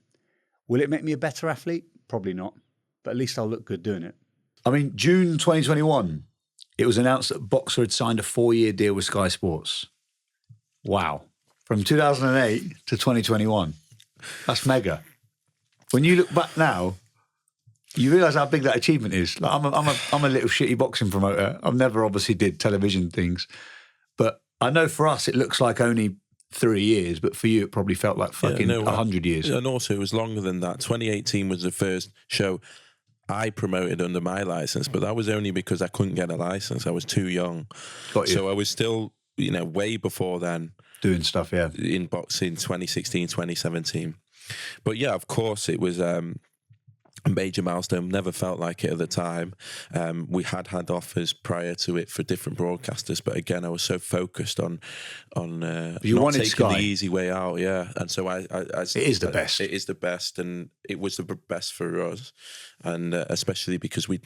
Will it make me a better athlete? Probably not, but at least I'll look good doing it. I mean, June 2021, it was announced that BOXXER had signed a 4-year deal with Sky Sports. Wow. From 2008 to 2021. That's mega. When you look back now, you realise how big that achievement is. Like, I'm a little shitty boxing promoter. I've never obviously did television things, but I know for us it looks like only 3 years, but for you it probably felt like fucking 100 years. And also it was longer than that. 2018 was the first show I promoted under my license, but that was only because I couldn't get a license. I was too young. Got you. So I was still, way before then. Doing stuff, yeah. In boxing, 2016, 2017. But yeah, of course, it was a major milestone. Never felt like it at the time. We had offers prior to it for different broadcasters, but again, I was so focused on you not wanted taking Sky. the easy way out, yeah. And so I it is the best. It is the best, and it was the best for us, and especially because we,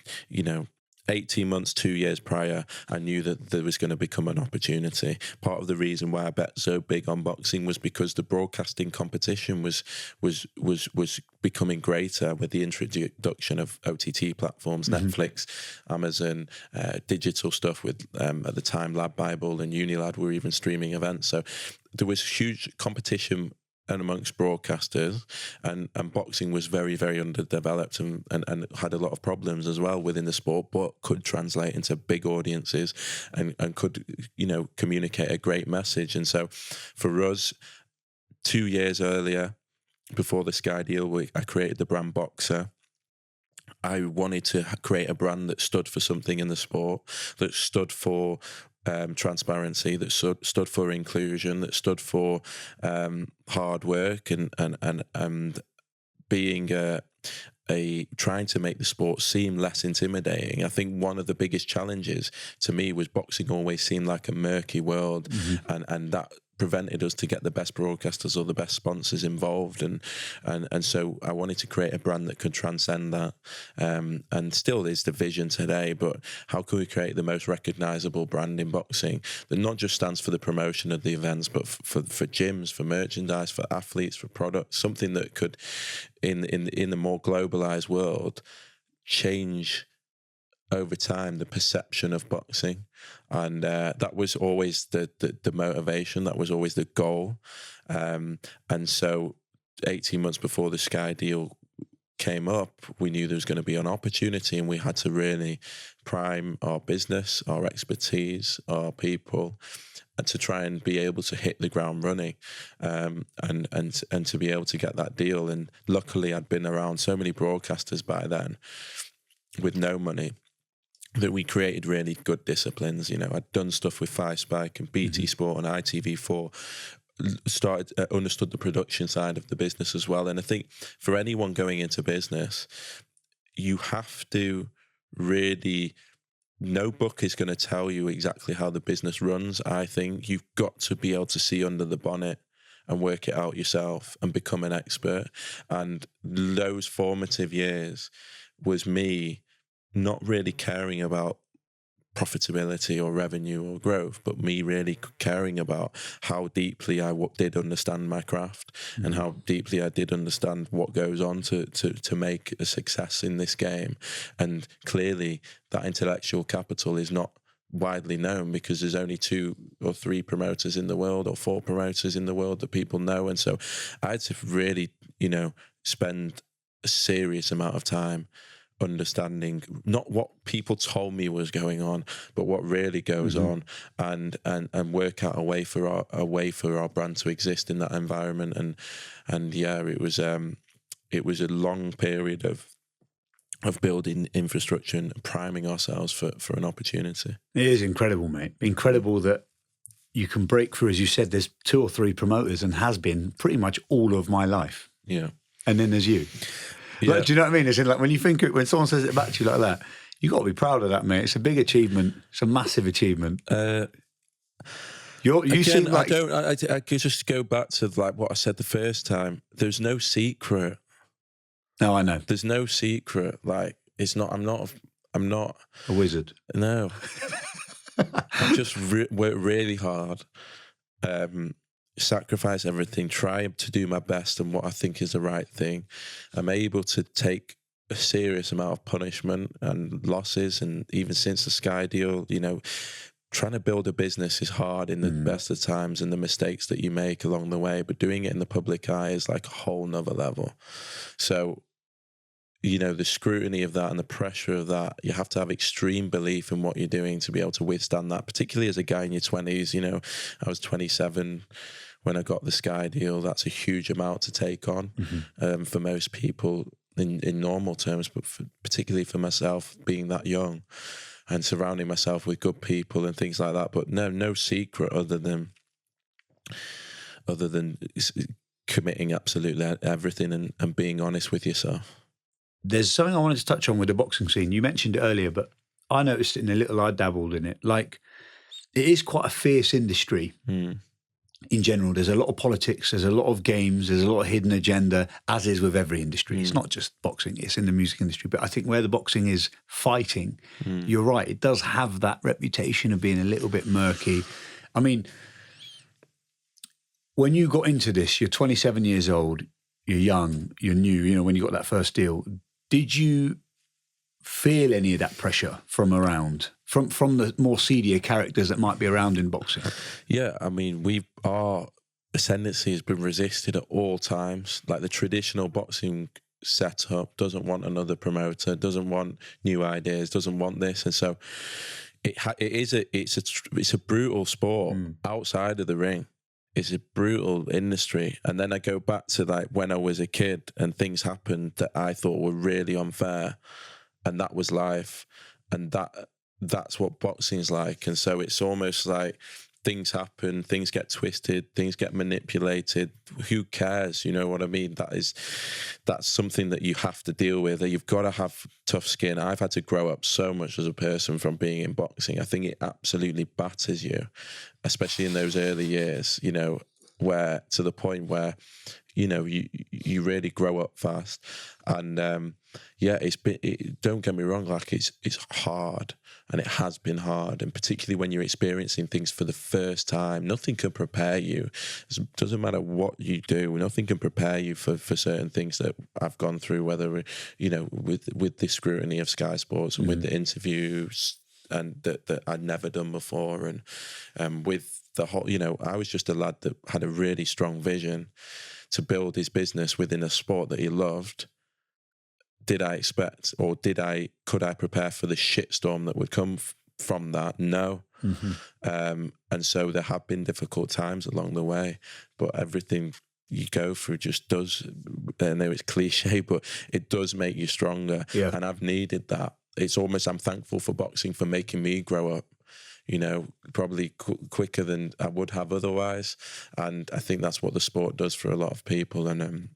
18 months, 2 years prior, I knew that there was going to become an opportunity. Part of the reason why I bet so big on boxing was because the broadcasting competition was becoming greater with the introduction of OTT platforms, Netflix, Amazon, digital stuff with, at the time, Lab Bible and Unilad were even streaming events. So there was huge competition and amongst broadcasters, and boxing was very, very underdeveloped and had a lot of problems as well within the sport, but could translate into big audiences and could, communicate a great message. And so for us, 2 years earlier, before the Sky deal, I created the brand BOXXER. I wanted to create a brand that stood for something in the sport, that stood for transparency, that stood for inclusion, that stood for hard work and being trying to make the sport seem less intimidating. I think one of the biggest challenges to me was boxing always seemed like a murky world, and that prevented us to get the best broadcasters or the best sponsors involved, and so I wanted to create a brand that could transcend that, and still is the vision today. But how can we create the most recognizable brand in boxing that not just stands for the promotion of the events, but for gyms, for merchandise, for athletes, for products, something that could in the more globalized world change over time the perception of boxing. And that was always the motivation, that was always the goal. And so 18 months before the Sky deal came up, we knew there was going to be an opportunity, and we had to really prime our business, our expertise, our people, and to try and be able to hit the ground running, and to be able to get that deal. And luckily I'd been around so many broadcasters by then with no money that we created really good disciplines. You know, I'd done stuff with Five Spike and BT Sport and ITV4, understood the production side of the business as well. And I think for anyone going into business, you have to really, no book is going to tell you exactly how the business runs. I think you've got to be able to see under the bonnet and work it out yourself and become an expert. And those formative years was me not really caring about profitability or revenue or growth, but me really caring about how deeply I did understand my craft, and how deeply I did understand what goes on to make a success in this game. And clearly that intellectual capital is not widely known, because there's only 2 or 3 promoters in the world, or 4 promoters in the world that people know. And so I had to really, spend a serious amount of time understanding not what people told me was going on, but what really goes on, and work out a way for our brand to exist in that environment. And yeah, it was a long period of building infrastructure and priming ourselves for an opportunity. It is incredible, mate. Incredible that you can break through. As you said, there's 2 or 3 promoters, and has been pretty much all of my life. Yeah. And then there's you. Yeah. Like, do you know what I mean? It's like when when someone says it back to you like that, you got to be proud of that, mate. It's a big achievement. It's a massive achievement. I could just go back to like what I said the first time. There's no secret. No, I know. There's no secret. Like, it's not. I'm not a wizard. No. I just work really hard. Sacrifice everything, try to do my best and what I think is the right thing. I'm able to take a serious amount of punishment and losses, and even since the Sky deal, trying to build a business is hard in the best of times, and the mistakes that you make along the way, but doing it in the public eye is like a whole nother level. So the scrutiny of that and the pressure of that, you have to have extreme belief in what you're doing to be able to withstand that, particularly as a guy in your 20s. I was 27 when I got the Sky deal. That's a huge amount to take on for most people in normal terms, but particularly for myself, being that young and surrounding myself with good people and things like that. But no secret other than committing absolutely everything and being honest with yourself. There's something I wanted to touch on with the boxing scene. You mentioned it earlier, but I noticed it in a little, I dabbled in it. Like, it is quite a fierce industry in general. There's a lot of politics, there's a lot of games, there's a lot of hidden agenda, as is with every industry. It's not just boxing, it's in the music industry. But I think where the boxing is fighting, you're right, it does have that reputation of being a little bit murky. I mean, when you got into this, you're 27 years old, you're young, you're new, when you got that first deal, did you feel any of that pressure from around, from the more seedier characters that might be around in boxing? Yeah, I mean, our ascendancy has been resisted at all times. Like, the traditional boxing setup doesn't want another promoter, doesn't want new ideas, doesn't want this, and so it's a brutal sport outside of the ring. is a brutal industry. And then I go back to like when I was a kid and things happened that I thought were really unfair, and that was life, and that's what boxing's like. And so it's almost like things happen, things get twisted, things get manipulated. Who cares? You know what I mean? That's something that you have to deal with. You've got to have tough skin. I've had to grow up so much as a person from being in boxing. I think it absolutely batters you, especially in those early years, you know, where to the point where, you know, you really grow up fast. And don't get me wrong, like it's hard, and it has been hard, and particularly when you're experiencing things for the first time. Nothing can prepare you. It doesn't matter what you do, nothing can prepare you for certain things that I've gone through, whether, you know, with the scrutiny of Sky Sports and with the interviews and that I'd never done before, and with the whole, you know, I was just a lad that had a really strong vision to build his business within a sport that he loved. Did I expect, or could I prepare for the shitstorm that would come from that? No. And so there have been difficult times along the way, but everything you go through just does, I know it's cliche, but it does make you stronger. Yeah. And I've needed that. It's almost, I'm thankful for boxing for making me grow up, you know, probably quicker than I would have otherwise. And I think that's what the sport does for a lot of people. And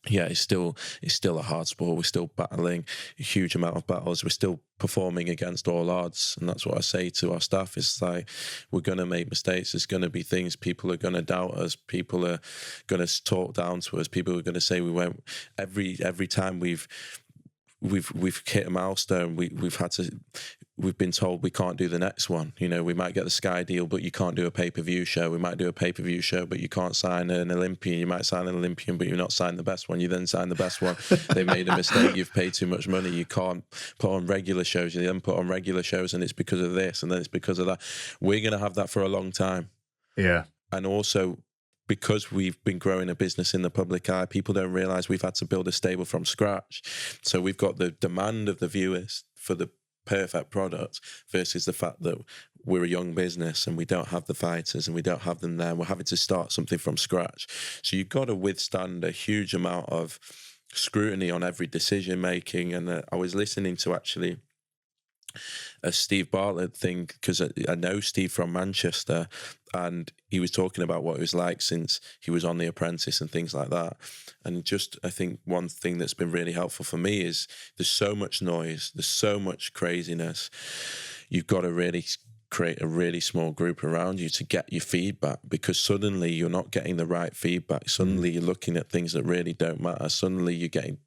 yeah, it's still a hard sport. We're still battling a huge amount of battles. We're still performing against all odds, and that's what I say to our staff. It's like, we're going to make mistakes. There's going to be things. People are going to doubt us. People are going to talk down to us. People are going to say we won't. Every time we've hit a milestone, we've been told we can't do the next one. You know, we might get the Sky deal, but you can't do a pay-per-view show. We might do a pay-per-view show, but you can't sign an Olympian. You might sign an Olympian, but you're not signing the best one. You then sign the best one. They made a mistake. You've paid too much money. You can't put on regular shows. You then put on regular shows, and it's because of this, and then it's because of that. We're going to have that for a long time. Yeah. And also, because we've been growing a business in the public eye, people don't realise we've had to build a stable from scratch. So we've got the demand of the viewers for the perfect product versus the fact that we're a young business and we don't have the fighters and we don't have them there. And we're having to start something from scratch. So you've got to withstand a huge amount of scrutiny on every decision making. And I was listening to actually a Steve Bartlett thing, because I know Steve from Manchester, and he was talking about what it was like since he was on The Apprentice and things like that. And just, I think one thing that's been really helpful for me is there's so much noise, there's so much craziness. You've got to really create a really small group around you to get your feedback, because suddenly you're not getting the right feedback. Suddenly you're looking at things that really don't matter. Suddenly you're getting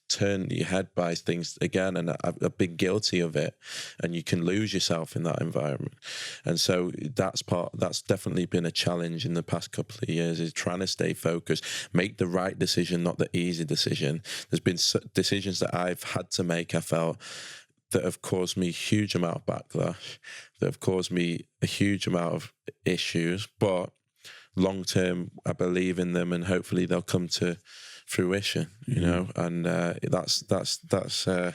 turn your head by things again, and I've been guilty of it, and you can lose yourself in that environment. And so that's definitely been a challenge in the past couple of years, is trying to stay focused, make the right decision, not the easy decision. There's been decisions that I've had to make, I felt, that have caused me a huge amount of backlash, that have caused me a huge amount of issues, but long term I believe in them, and hopefully they'll come to fruition, you know. And that's it's a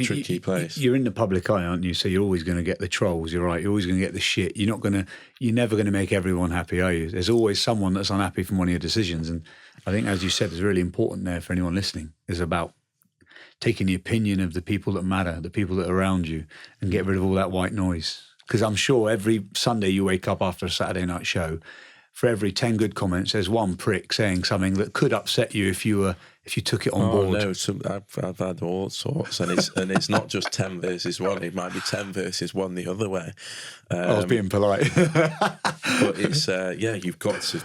tricky place. You're in the public eye, aren't you? So you're always going to get the trolls. You're right. You're always going to get the shit. You're never going to make everyone happy, are you? There's always someone that's unhappy from one of your decisions. And I think, as you said, it's really important there for anyone listening, is about taking the opinion of the people that matter, the people that are around you, and get rid of all that white noise. Because I'm sure every Sunday you wake up after a Saturday night show, for every 10 good comments, there's one prick saying something that could upset you if you took it on board. No, I've had all sorts, and it's not just 10 versus 1. It might be 10 versus 1 the other way. I was being polite, but it's you've got to.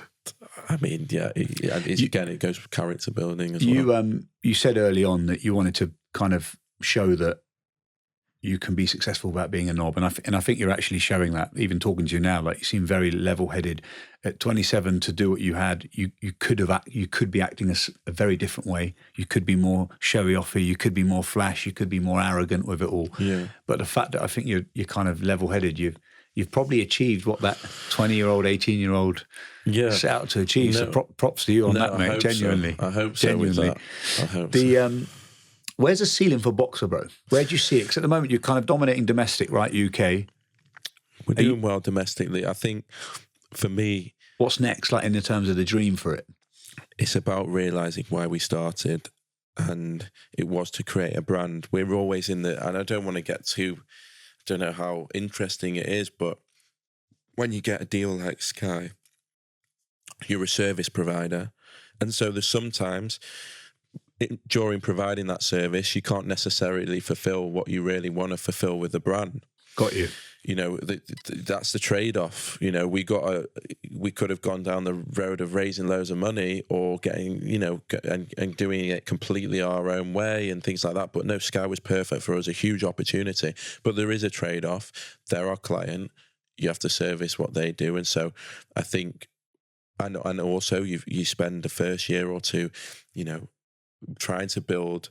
I mean, it goes with character building as well. You said early on that you wanted to kind of show that you can be successful without being a knob, and I think you're actually showing that. Even talking to you now, like, you seem very level-headed. At 27, to do what you had, you could be acting a very different way. You could be more showy-offy. You could be more flash. You could be more arrogant with it all. Yeah. But the fact that I think you're kind of level-headed, you've probably achieved what that 20-year-old, 18-year-old set out to achieve. So props to you on that, mate. Genuinely, I hope so. Genuinely. I hope so. Where's the ceiling for BOXXER, bro? Where do you see it? Because at the moment you're kind of dominating domestic, right? UK. We're doing well domestically. I think for me, What's next, like in the terms of the dream for it? It's about realizing why we started, and it was to create a brand. We're always in the, and I don't want to get too, I don't know how interesting it is, but when you get a deal like Sky, you're a service provider. And so there's sometimes during providing that service, you can't necessarily fulfill what you really want to fulfill with the brand. Got you. You know, that's the trade-off. You know, we could have gone down the road of raising loads of money or getting, you know, and doing it completely our own way and things like that. But no, Sky was perfect for us, a huge opportunity. But there is a trade-off. They're our client. You have to service what they do. And so I think, and also you spend the first year or two, you know, trying to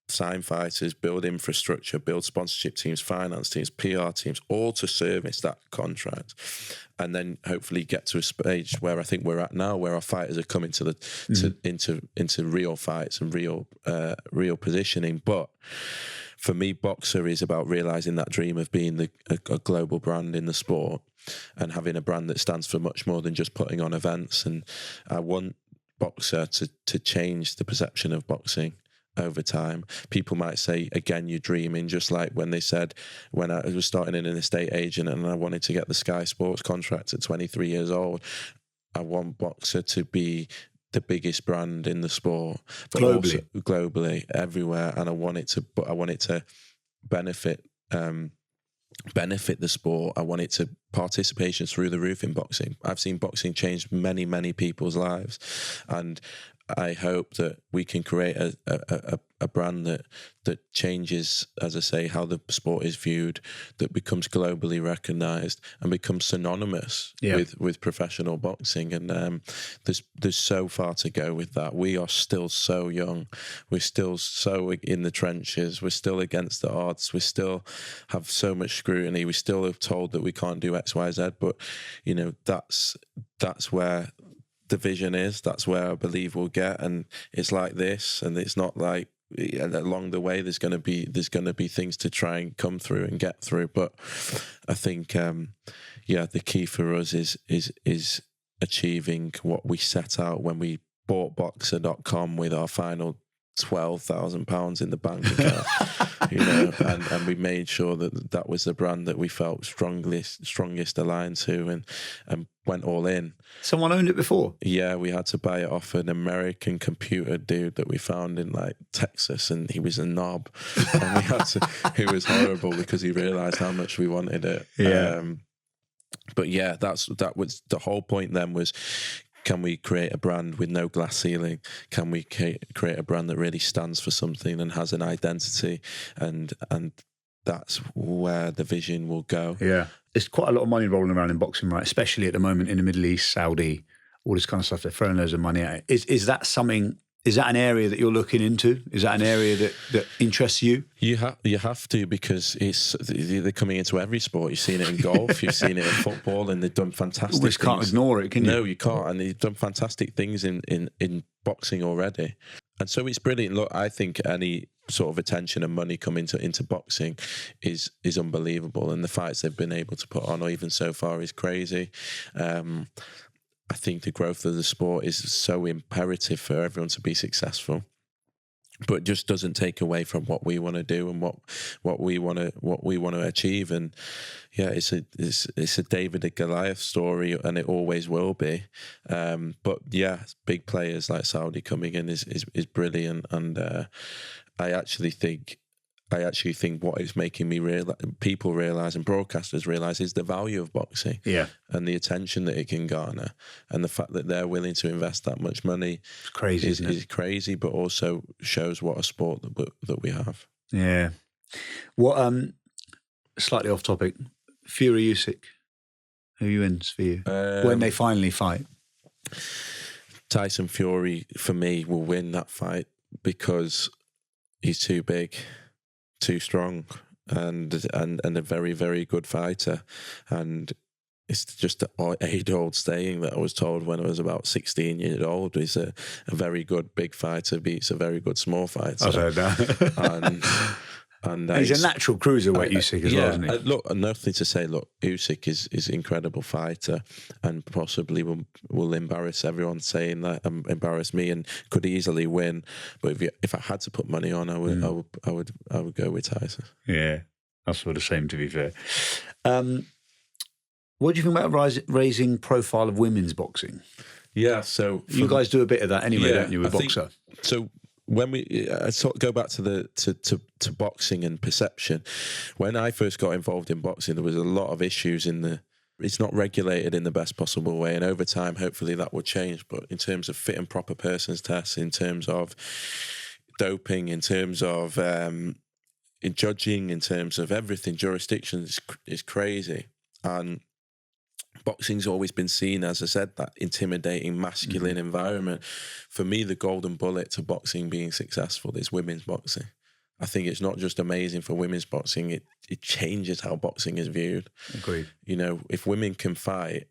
sign fighters, build infrastructure, build sponsorship teams, finance teams, PR teams, all to service that contract, and then hopefully get to a stage where I think we're at now, where our fighters are coming to into real fights and real positioning. But for me, BOXXER is about realizing that dream of being a global brand in the sport and having a brand that stands for much more than just putting on events. And I want BOXXER to change the perception of boxing over time. People might say, again, you're dreaming, just like when they said, when I was starting in an estate agent and I wanted to get the Sky Sports contract at 23 years old, I want BOXXER to be the biggest brand in the sport, but globally, also globally, everywhere. And I want it to benefit the sport. I want it to participation through the roof in boxing. I've seen boxing change many, many people's lives, and I hope that we can create a brand that changes, as I say, how the sport is viewed, that becomes globally recognised and becomes synonymous with professional boxing. And there's so far to go with that. We are still so young. We're still so in the trenches. We're still against the odds. We still have so much scrutiny. We still are told that we can't do X, Y, Z. But you know, that's where the vision is. That's where I believe we'll get. And it's like this, and it's not like, and along the way there's going to be things to try and come through and get through. But I think the key for us is achieving what we set out when we bought BOXXER.com with our final £12,000 in the bank account. You know, and we made sure that was the brand that we felt strongest aligned to, and went all in. Someone owned it before? Yeah, we had to buy it off an American computer dude that we found in like Texas, and he was a knob. And we had to, it was horrible because he realised how much we wanted it. Yeah. But yeah, that was the whole point then was, can we create a brand with no glass ceiling? Can we create a brand that really stands for something and has an identity? And that's where the vision will go. Yeah. There's quite a lot of money rolling around in boxing, right? Especially at the moment in the Middle East, Saudi, all this kind of stuff. They're throwing loads of money at it. Is that something... Is that an area that you're looking into? Is that an area that interests you? You have to, because they're coming into every sport. You've seen it in golf, you've seen it in football, and they've done fantastic things. You just can't ignore it, can you? No, you can't. And they've done fantastic things in boxing already. And so it's brilliant. Look, I think any sort of attention and money coming into boxing is unbelievable. And the fights they've been able to put on, or even so far, is crazy. I think the growth of the sport is so imperative for everyone to be successful, but it just doesn't take away from what we want to do and what we want to achieve. And yeah, it's a David and Goliath story, and it always will be. But yeah, big players like Saudi coming in is brilliant, and I actually think what is making people realise and broadcasters realise is the value of boxing, and the attention that it can garner, and the fact that they're willing to invest that much money. It's crazy, is crazy, but also shows what a sport that we have. Yeah. What? Slightly off topic. Fury Usyk. Who wins for you when they finally fight? Tyson Fury for me will win that fight because he's too big, too strong, and a very, very good fighter. And it's just an age-old saying that I was told when I was about 16 years old, is a very good big fighter beats a very good small fighter. I've heard that. And he's a natural cruiserweight, Usyk, as well, isn't he? Look, nothing to say. Look, Usyk is an incredible fighter, and possibly will embarrass everyone saying that, embarrass me, and could easily win. But if I had to put money on, I would go with Tyson. Yeah, that's sort of the same. To be fair, what do you think about raising profile of women's boxing? Yeah, so you guys do a bit of that anyway, don't you, with BOXXER? So when I go back to boxing and perception. When I first got involved in boxing, there was a lot of issues it's not regulated in the best possible way, and over time, hopefully, that will change. But in terms of fit and proper persons tests, in terms of doping, in terms of in judging, in terms of everything, jurisdiction is crazy, and boxing's always been seen, as I said, that intimidating masculine environment. For me, the golden bullet to boxing being successful is women's boxing. I think it's not just amazing for women's boxing, it changes how boxing is viewed. Agreed. You know, if women can fight,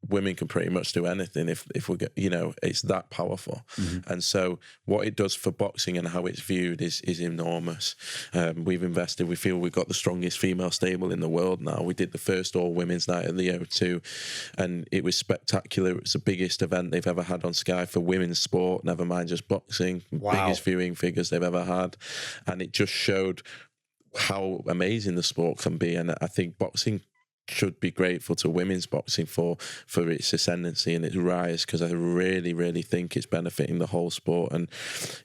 women can pretty much do anything if we get, you know, it's that powerful. And so what it does for boxing and how it's viewed is enormous. We feel we've got the strongest female stable in the world now. We did the first all women's night at the O2, and it was spectacular. It was the biggest event they've ever had on Sky for women's sport, never mind just boxing. Wow. Biggest viewing figures they've ever had, and it just showed how amazing the sport can be. And I think boxing should be grateful to women's boxing for its ascendancy and its rise, because I really, really think it's benefiting the whole sport. And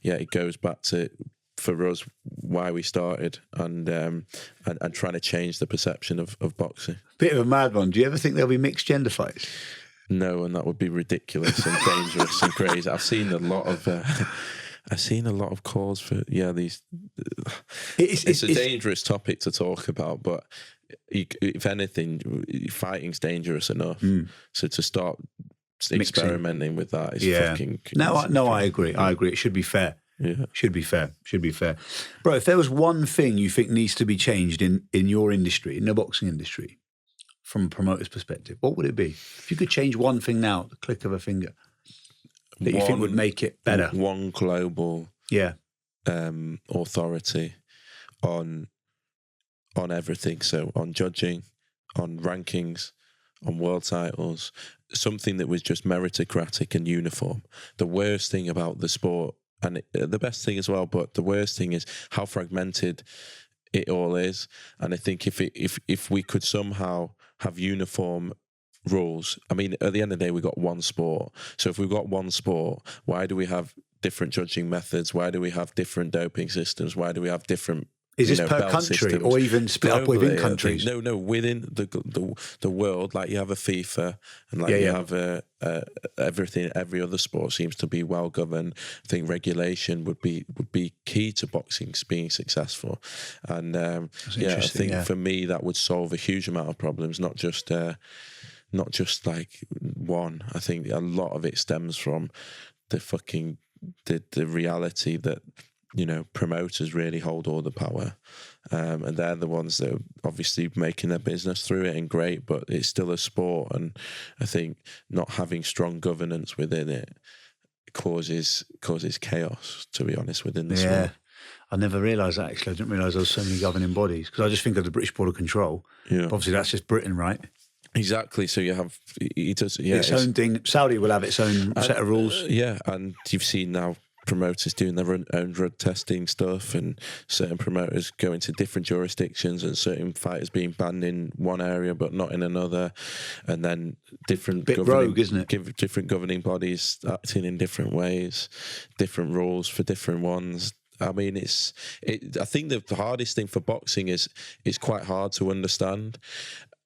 yeah, it goes back to, for us, why we started and trying to change the perception of boxing. Bit of a mad one. Do you ever think there'll be mixed gender fights? No, and that would be ridiculous and dangerous and crazy. I've seen a lot of calls for these. It's a dangerous topic to talk about, but if anything, fighting's dangerous enough. So to start experimenting with that is fucking. No, I agree. I agree. It should be fair. Yeah, should be fair. Bro, if there was one thing you think needs to be changed in your industry, in the boxing industry, from a promoter's perspective, what would it be? If you could change one thing now, the click of a finger, that you think would make it better. One global authority on everything. So on judging, on rankings, on world titles, something that was just meritocratic and uniform. The worst thing about the sport, and the best thing as well, but the worst thing is how fragmented it all is. And I think if we could somehow have uniform rules. I mean, at the end of the day, we've got one sport. So if we've got one sport, why do we have different judging methods? Why do we have different doping systems? Why do we have different? Is this per country systems? Or even split up within countries? No, within the world. Like you have a FIFA, and like you have everything. Every other sport seems to be well governed. I think regulation would be key to boxing being successful. And I think for me that would solve a huge amount of problems. Not just like one. I think a lot of it stems from the reality that, you know, promoters really hold all the power, and they're the ones that are obviously making their business through it, and great, but it's still a sport, and I think not having strong governance within it causes chaos, to be honest, within the sport. I never realised that, actually. I didn't realise there was so many governing bodies, because I just think of the British Board of Control. Yeah. Obviously, that's just Britain, right? Exactly. So you have its own thing. Saudi will have its own set of rules. And you've seen now promoters doing their own drug testing stuff, and certain promoters going to different jurisdictions, and certain fighters being banned in one area but not in another, and then different rogue, isn't it? Different governing bodies acting in different ways, different rules for different ones. I mean, I think the hardest thing for boxing is it's quite hard to understand.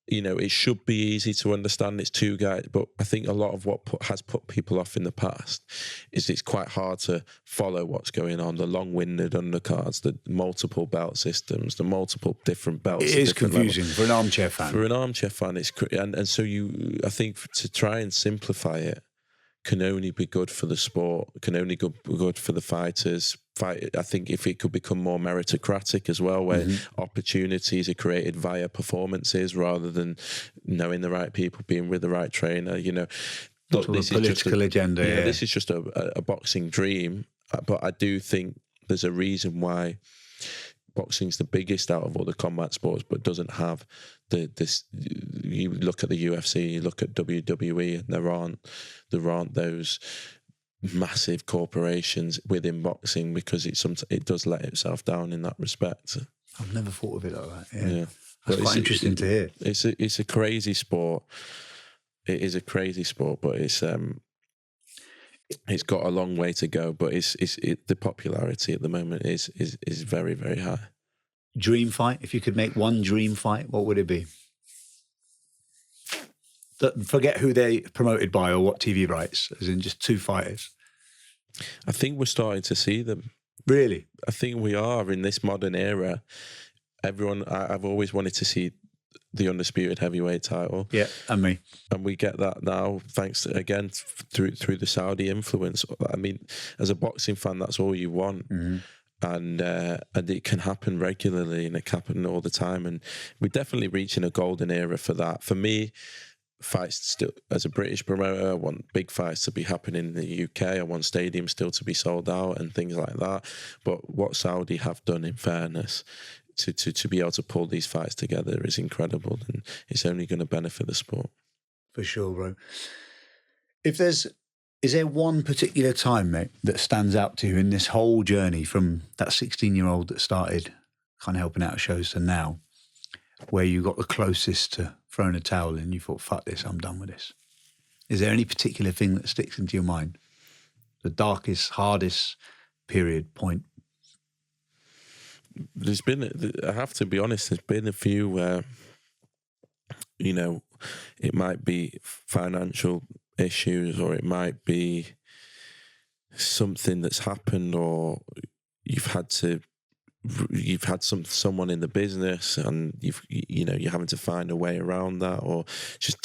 You know, it should be easy to understand. It's two guys, but I think a lot of what has put people off in the past is it's quite hard to follow what's going on. The long-winded undercards, the multiple belt systems, the multiple different belts. It is confusing for an armchair fan. For an armchair fan, and so I think to try and simplify it can only be good for the sport, can only be good for the fighters. I think if it could become more meritocratic as well, where opportunities are created via performances rather than knowing the right people, being with the right trainer, you know. Look, this is political agenda. Yeah, this is just a boxing dream, but I do think there's a reason why boxing's the biggest out of all the combat sports, but doesn't have this. You look at the UFC, you look at WWE, and there aren't those massive corporations within boxing, because it does let itself down in that respect. I've never thought of it like that. Yeah. But That's quite interesting to hear. It's a crazy sport. It is a crazy sport, but it's got a long way to go. But the popularity at the moment is very, very high. Dream fight. If you could make one dream fight, what would it be? Forget who they promoted by or what TV rights, as in just two fighters. I think we're starting to see them. Really? I think we are in this modern era. I've always wanted to see the undisputed heavyweight title. Yeah, and me. And we get that now, thanks to, again, through the Saudi influence. I mean, as a boxing fan, that's all you want. Mm-hmm. And it can happen regularly, and it can happen all the time. And we're definitely reaching a golden era for that. For me, fights still, as a British promoter, I want big fights to be happening in the UK. I want stadiums still to be sold out and things like that. But what Saudi have done, in fairness, to be able to pull these fights together is incredible, and it's only going to benefit the sport. For sure, bro. Is there one particular time, mate, that stands out to you in this whole journey from that 16-year-old that started kind of helping out at shows to now, where you got the closest to throwing a towel in and you thought, fuck this, I'm done with this? Is there any particular thing that sticks into your mind? The darkest, hardest point? There's been, I have to be honest, there's been a few where, it might be financial issues, or it might be something that's happened, or you've had someone in the business and you're having to find a way around that, or just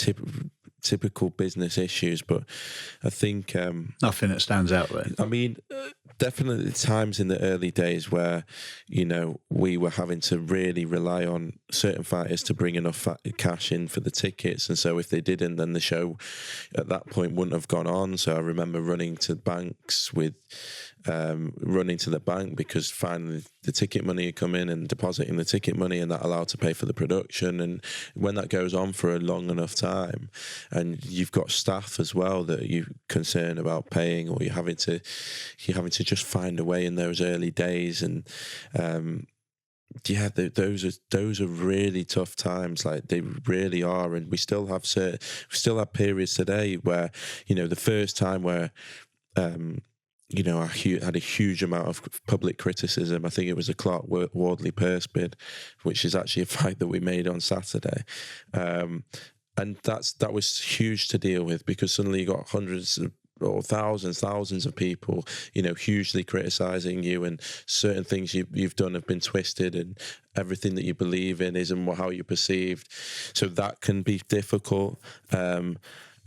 typical business issues. But I think nothing that stands out there. I mean, definitely times in the early days where we were having to really rely on certain fighters to bring enough cash in for the tickets, and so if they didn't, then the show at that point wouldn't have gone on. So I remember running to the bank because finally the ticket money had come in, and depositing the ticket money, and that allowed to pay for the production. And when that goes on for a long enough time, and you've got staff as well that you're concerned about paying, or you're having to just find a way in those early days. And those are really tough times. Like, they really are. And we still have periods today where the first time where I had a huge amount of public criticism. I think it was a Clark Wardley purse bid, which is actually a fight that we made on Saturday. And that was huge to deal with, because suddenly you got hundreds or thousands of people, hugely criticising you, and certain things you've done have been twisted, and everything that you believe in isn't how you're perceived. So that can be difficult. And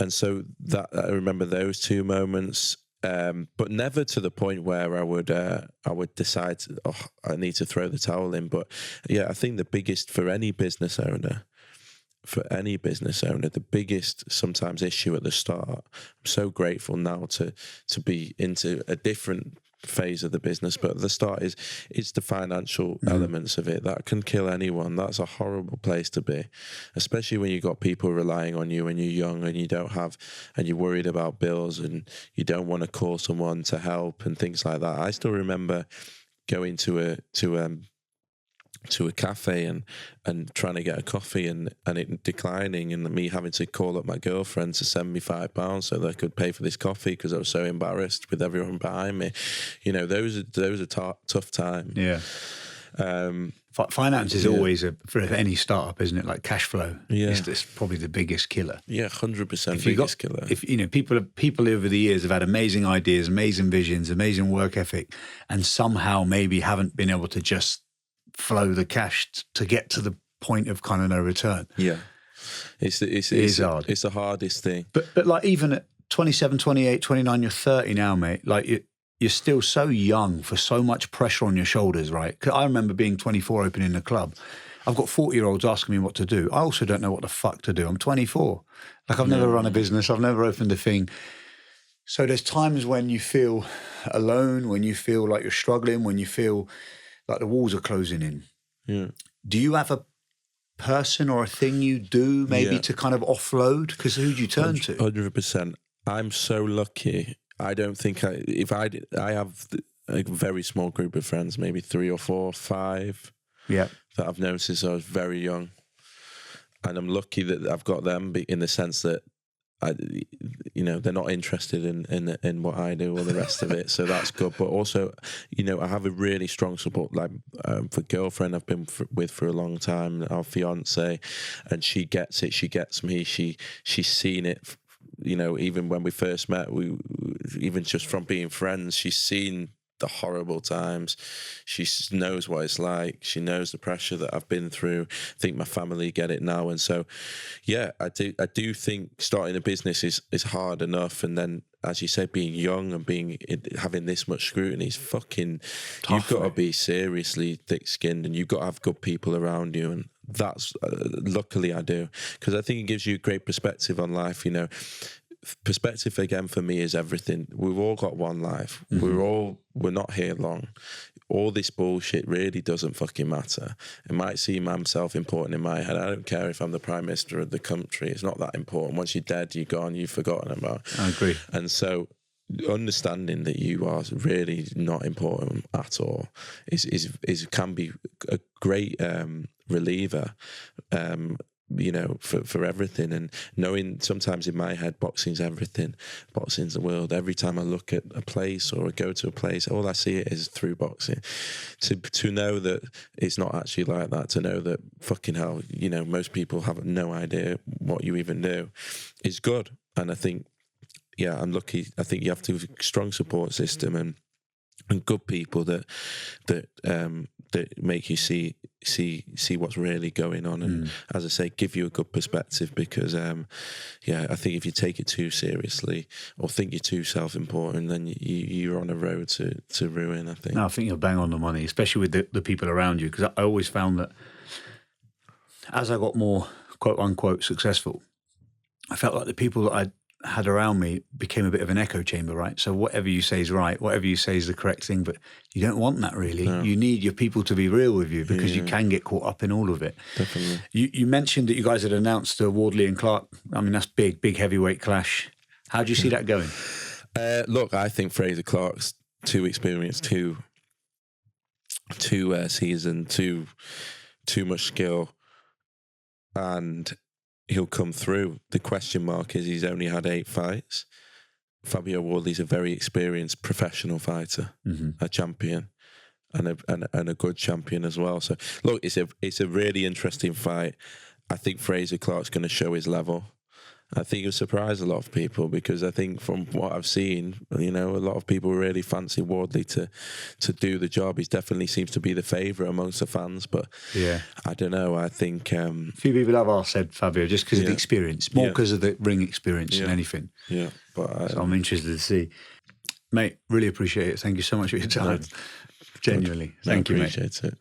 so that I remember those two moments. But never to the point where I would decide, I need to throw the towel in. But yeah, I think the biggest for any business owner, the biggest sometimes issue at the start. I'm so grateful now to be into a different phase of the business, but at the start it's the financial elements of it that can kill anyone. That's a horrible place to be, especially when you've got people relying on you and you're young and you're worried about bills and you don't want to call someone to help and things like that. I still remember going to a cafe and trying to get a coffee and it declining, and me having to call up my girlfriend to send me £5 so that I could pay for this coffee because I was so embarrassed with everyone behind me. Those are tough times. Yeah. Finance is always for any startup, isn't it? Like cash flow. Yeah. It's probably the biggest killer. Yeah, 100% biggest killer. If people over the years have had amazing ideas, amazing visions, amazing work ethic, and somehow maybe haven't been able to just flow the cash to get to the point of kind of no return. Yeah. It's hard. It's the hardest thing. But like, even at 27, 28, 29, you're 30 now, mate. Like, you're still so young for so much pressure on your shoulders, right? 'Cause I remember being 24 opening a club. I've got 40-year-olds asking me what to do. I also don't know what the fuck to do. I'm 24. Like, I've never run a business. I've never opened a thing. So there's times when you feel alone, when you feel like you're struggling, when you feel like the walls are closing in. Yeah. Do you have a person or a thing you do maybe Yeah. to kind of offload? Because who do you turn to? 100%. I'm so lucky. I don't think I have a very small group of friends, maybe 3 or 4, 5, Yeah. that I've known since I was very young. And I'm lucky that I've got them in the sense that they're not interested in what I do or the rest of it. So that's good. But also, I have a really strong support, like for girlfriend I've been with for a long time, our fiance, and she gets it. She gets me. She's seen it. Even when we first met, even just from being friends, she's seen the horrible times. She knows what it's like. She knows the pressure that I've been through. I think my family get it now, and so yeah, I do think starting a business is hard enough, and then as you said, being young and having this much scrutiny is fucking tough. You've got to be seriously thick-skinned, and you've got to have good people around you, and that's luckily I do, because I think it gives you a great perspective on life. Perspective again for me is everything. We've all got one life. Mm-hmm. We're not here long. All this bullshit really doesn't fucking matter. It might seem I'm self-important in my head. I don't care if I'm the Prime Minister of the country. It's not that important. Once you're dead, you're gone. You've forgotten about. I agree. And so understanding that you are really not important at all can be a great reliever. For everything, and knowing sometimes in my head boxing's everything, boxing's the world. Every time I look at a place or I go to a place, all I see it is through boxing. To know that it's not actually like that, to know that fucking hell, most people have no idea what you even do, is good. And I think, I'm lucky. I think you have to have a strong support system and good people that make you see what's really going on, and as I say, give you a good perspective, because I think if you take it too seriously or think you're too self-important, then you're on a road to ruin, I think. No, I think you're bang on the money, especially with the people around you, because I always found that as I got more quote unquote successful, I felt like the people that I had around me became a bit of an echo chamber, right? So whatever you say is right, whatever you say is the correct thing, but you don't want that really. No. You need your people to be real with you, because you can get caught up in all of it. Definitely. You mentioned that you guys had announced Wardley and Clark. I mean, that's big heavyweight clash. How do you see that going? Look, I think Fraser Clark's too experienced, too seasoned, too much skill, and he'll come through. The question mark is he's only had 8 fights. Fabio Wardley's a very experienced professional fighter, a champion, and a good champion as well. So look, it's a really interesting fight. I think Fraser Clark's going to show his level. I think he'll surprise a lot of people, because I think from what I've seen, a lot of people really fancy Wardley to do the job. He definitely seems to be the favourite amongst the fans, but I don't know. I think a few people have all said Fabio just because of the experience, more because of the ring experience than anything. Yeah, but so I'm interested to see, mate. Really appreciate it. Thank you so much for your time. Genuinely, thank you, mate. Appreciate it.